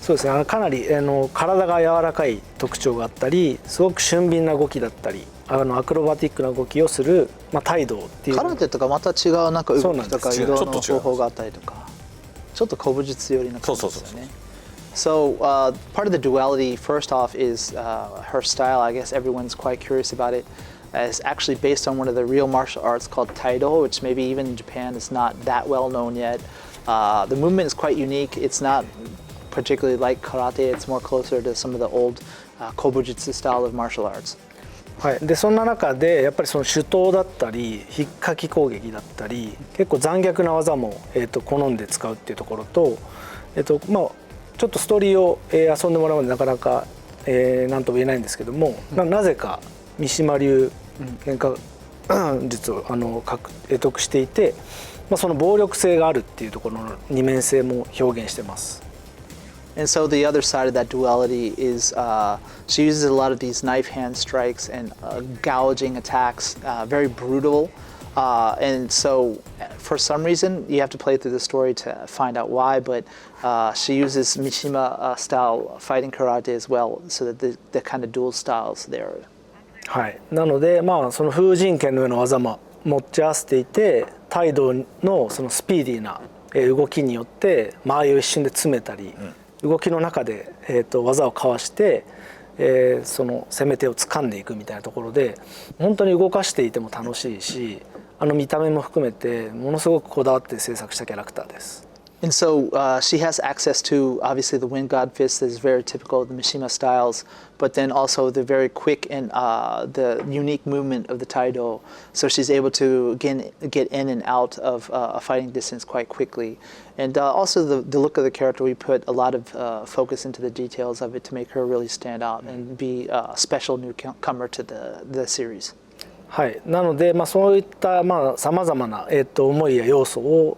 そうですね。かなり体が柔らかい特徴があったり、すごく俊敏な動きだったり、アクロバティックな動きをする、まあ、タイドっていう。空手とかまた違うなんか動きとか移動の方法があったりとか、ちょっと古武術寄りな感じですよね。So part of the duality, first off, is her style. I guess everyone's quite curious about it. It's actually based on one of the real martial arts called Taido, which maybe even in Japan is not that well known yet. The movement is quite unique. It's not particularly like karate. It's more closer to some of the old kobujutsu style of martial arts. はい、でそんな中でやっぱりその手刀だったり引っかき攻撃だったり結構残虐な技も、好んで使うっていうところと、まあちょっとストーリーを、遊んでもらうのでなかなか、何とも言えないんですけども、なぜか三島流喧嘩術を得得していて、まあ、その暴力性があるっていうところの二面性も表現してます。And so the other side of that duality is she uses a lot of these knife hand strikes and gouging attacks, very brutal. And so for some reason, you have to play through the story to find out why, but she uses Mishima style fighting karate as well, so that the kind of dual styles there. はい、なので、まあ、その風神剣のような技も持ち合わせていて、タイドのそのスピーディーな動きによって間合いを一瞬で詰めたり、動きの中で、技をかわして、その攻め手を掴んでいくみたいなところで本当に動かしていても楽しいし、見た目も含めてものすごくこだわって制作したキャラクターです。And so she has access to obviously the Wind God Fist that is very typical of the Mishima styles, but then also the very quick and the unique movement of the Taido. So she's able to get in and out of a fighting distance quite quickly. And also the look of the character, we put a lot of focus into the details of it to make her really stand out and be a special newcomer to the series. はい、なので、まあ、そういったさまざまな、思いや要素を、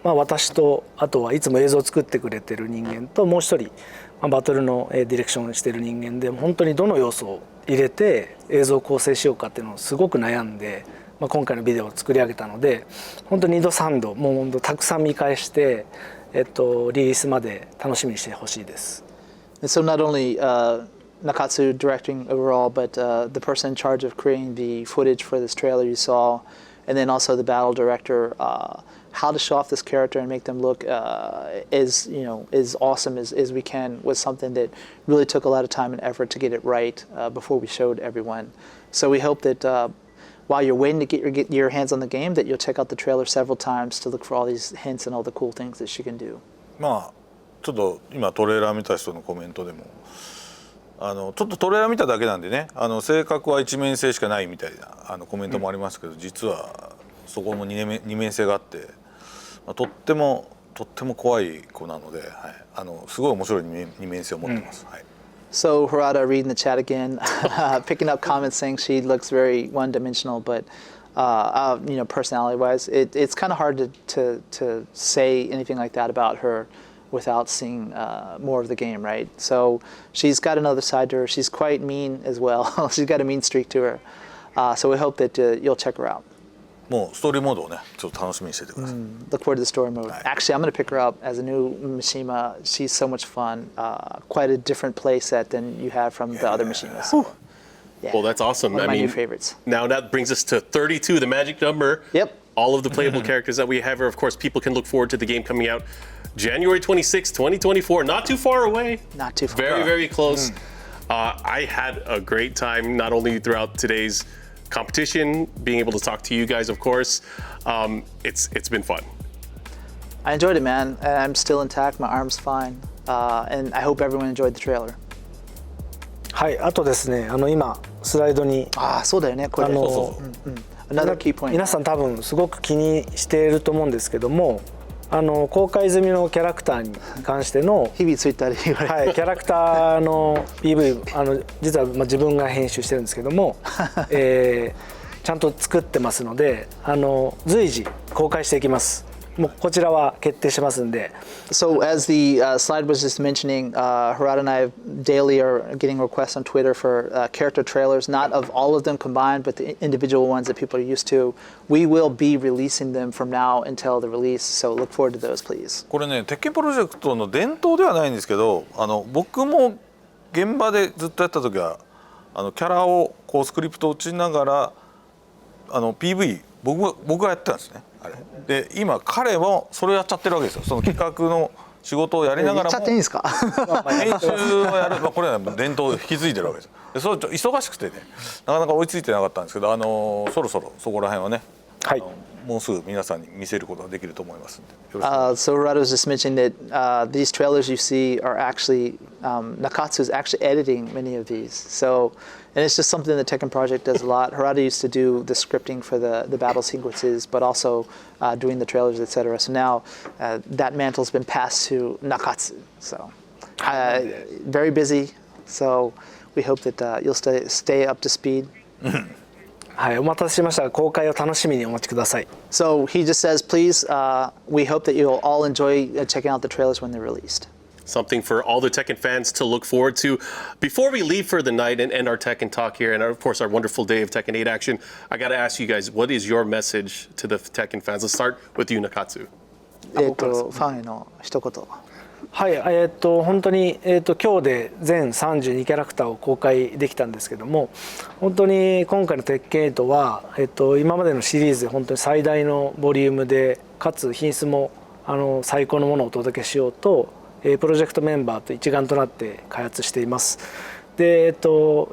まあ、私とあとはいつも映像を作ってくれてる人間ともう一人、バトルのディレクションをしている人間で本当にどの要素を入れて映像を構成しようかっていうのをすごく悩んで、今回のビデオを作り上げたので本当に2度3度もう本当たくさん見返して、リリースまで楽しみにしてほしいです。And so not only Nakatsu directing overall, but the person in charge of creating the footage for this trailer you saw, and then also the battle director, how to show off this character and make them look as awesome as we can was something that really took a lot of time and effort to get it right before we showed everyone. So we hope that while you're waiting to get your hands on the game, that you'll check out the trailer several times to look for all these hints and all the cool things that she can do. まあちょっと今トレーラー見た人のコメントでもちょっとトレーラー見ただけなんでね、性格は一面性しかないみたいなコメントもありますけど、実はそこも二面性があって、とっても怖い子なので、すごい面白い二面性を持ってます。はい。So Harada reading the chat again, picking up comments saying she looks very one-dimensional, but personality-wise, it's kind of hard to say anything like that about her without seeing more of the game, right? So she's got another side to her. She's quite mean as well. She's got a mean streak to her. So we hope that you'll check her out. もうストーリーモードをね、ちょっと楽しみにしててください。Look forward to the story mode. Actually, I'm going to pick her up as a new Mishima. She's so much fun. Quite a different play set than you have from the other Mishimas. Yeah. Well, that's awesome. One of my new favorites. Now that brings us to 32, the magic number. Yep. All of the playable characters that we have here. Of course, people can look forward to the game coming out January 26, 2024. Not too far away. Not too far. Very, very close. I had a great time, not only throughout today's competition, being able to talk to you guys, of course. It's been fun. I enjoyed it, man. I'm still intact. My arm's fine. And I hope everyone enjoyed the trailer. はい、あとですね、今スライドにそうだよね、これ。Another key point. 皆さん多分すごく気にしていると思うんですけども、公開済みのキャラクターに関しての日々ツイッターで言われて、はい、キャラクターの PV 実は自分が編集してるんですけども、ちゃんと作ってますので、随時公開していきます。もうこちらは決定してますんで。So as the slide was just mentioning, Harada and I daily are getting requests on Twitter for character trailers, not of all of them combined, but the individual ones that people are used to. We will be releasing them from now until the release, so look forward to those, please. これね、鉄拳プロジェクトの伝統ではないんですけど、僕も現場でずっとやった時はキャラをこうスクリプトを打ちながらPV 僕がやってたんですね。あれで今彼もそれをやっちゃってるわけですよ。その企画の仕事をやりながらもやっちゃっていいんですか？編集をやる、これは伝統を引き継いでるわけですよ。でそれ忙しくてね、なかなか追いついてなかったんですけど、そろそろそこら辺はね、はい、もうすぐ皆さんに見せることができると思いますんで。So Harada was just mentioning that these trailers you see are actually Nakatsu is actually editing many of these. So and it's just something the Tekken project does a lot. Harada used to do the scripting for the battle sequences, but also doing the trailers, etc. So now that mantle's been passed to Nakatsu. So very busy. So we hope that you'll stay up to speed. はい、お待たせしましたが、公開を楽しみにお待ちください。So he just says, please, we hope that you'll all enjoy checking out the trailers when they're released. Something for all the Tekken fans to look forward to. Before we leave for the night and end our Tekken Talk here, and of course our wonderful day of Tekken 8 action, I got to ask you guys, what is your message to the Tekken fans? Let's start with you, Nakatsu. ファンへの一言。はい、本当に、今日で全32キャラクターを公開できたんですけども、本当に今回の鉄拳8は、今までのシリーズで本当に最大のボリュームで、かつ品質も最高のものをお届けしようと、プロジェクトメンバーと一丸となって開発しています。で、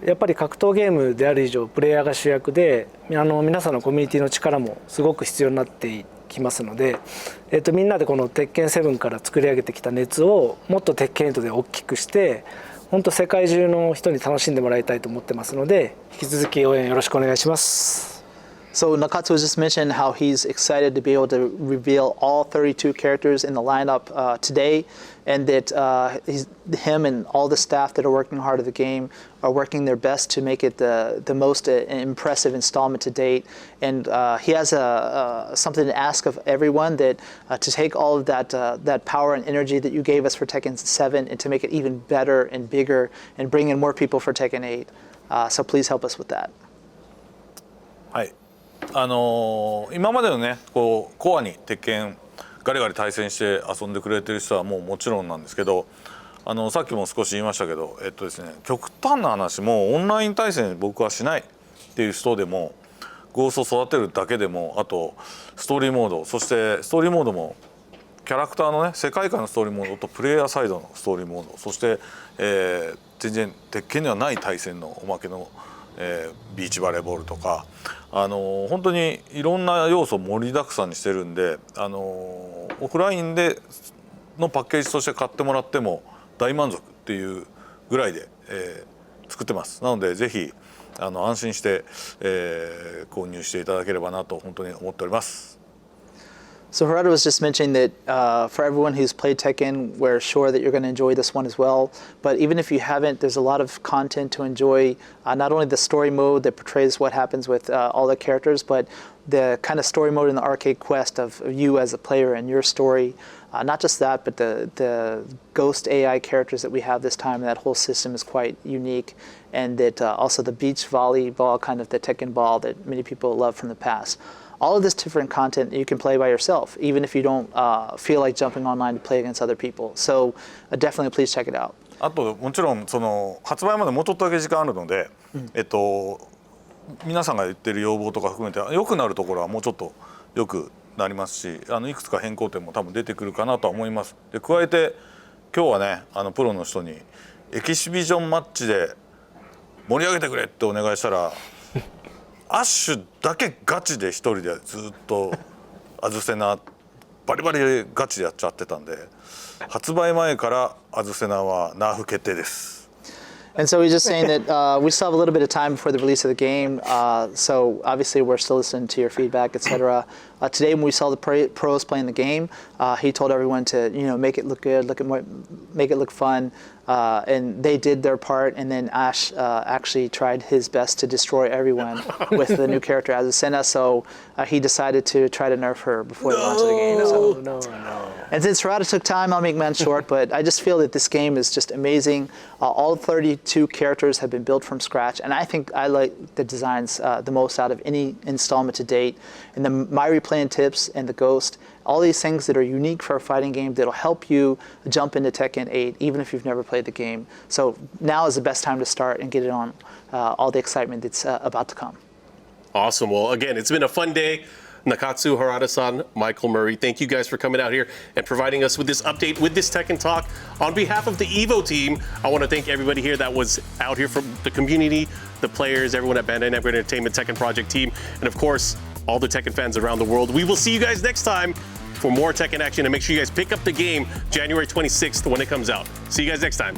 やっぱり格闘ゲームである以上プレイヤーが主役で、皆さんのコミュニティの力もすごく必要になってきますので、みんなでこの鉄拳7から作り上げてきた熱をもっと鉄拳8で大きくして本当世界中の人に楽しんでもらいたいと思ってますので、引き続き応援よろしくお願いします。So Nakatsu just mentioned how he's excited to be able to reveal all 32 characters in the lineup today, and that him and all the staff that are working hard at the game are working their best to make it the most impressive installment to date. And he has something to ask of everyone, that to take all of that power and energy that you gave us for Tekken 7 and to make it even better and bigger and bring in more people for Tekken 8. So please help us with that. はい。今までのねこうコアに鉄拳ガリガリ対戦して遊んでくれてる人はもちろんなんですけど、さっきも少し言いましたけど、ですね、極端な話もオンライン対戦僕はしないっていう人でも、ゴーストを育てるだけでも、あとストーリーモード、そしてストーリーモードもキャラクターのね世界観のストーリーモードとプレイヤーサイドのストーリーモード、そして、全然鉄拳にはない対戦のおまけのビーチバレーボールとか、本当にいろんな要素を盛りだくさんにしてるんで、オフラインでのパッケージとして買ってもらっても大満足っていうぐらいで、作ってます。なのでぜひ安心して、購入していただければなと本当に思っております。So Harada was just mentioning that for everyone who's played Tekken, we're sure that you're going to enjoy this one as well. But even if you haven't, there's a lot of content to enjoy. Not only the story mode that portrays what happens with all the characters, but the kind of story mode in the arcade quest of you as a player and your story. Not just that, but the ghost AI characters that we have this time. That whole system is quite unique. And that also the beach volleyball, kind of the Tekken ball that many people love from the past. All of this different content you can play by yourself, even if you don't feel like jumping online to play against other people. So definitely please check it out. あともちろんその発売までもうちょっとだけ時間あるので、皆さんが言ってる要望とか含めて良くなるところはもうちょっと良くなりますし、いくつか変更点も多分出てくるかなとは思います。で加えて今日はねプロの人にエキシビジョンマッチで盛り上げてくれってお願いしたら。アッシュだけガチで一人でずっとアズセナバリバリガチでやっちゃってたんで発売前からアズセナはナーフ決定です。And so he's just saying that we still have a little bit of time before the release of the game. So obviously we're still listening to your feedback, etc. Today when we saw the pros playing the game, he told everyone to make it look good, make it look fun. And they did their part, and then Ash actually tried his best to destroy everyone with the new character Azucena, so he decided to try to nerf her before the launch of the game. So. And since Harada took time, I'll make mine short, but I just feel that this game is just amazing. All 32 characters have been built from scratch, and I think I like the designs the most out of any installment to date. And the My Replaying Tips and the Ghost, all these things that are unique for a fighting game that'll help you jump into Tekken 8 even if you've never played the game. So now is the best time to start and get it on all the excitement that's about to come. Awesome. Well, again, it's been a fun day. Nakatsu, Harada-san, Michael Murray, thank you guys for coming out here and providing us with this update, with this Tekken Talk. On behalf of the EVO team, I want to thank everybody here that was out here from the community, the players, everyone at Bandai Namco Entertainment Tekken Project team, and of course, all the Tekken fans around the world. We will see you guys next time for more Tekken action, and make sure you guys pick up the game January 26th when it comes out. See you guys next time.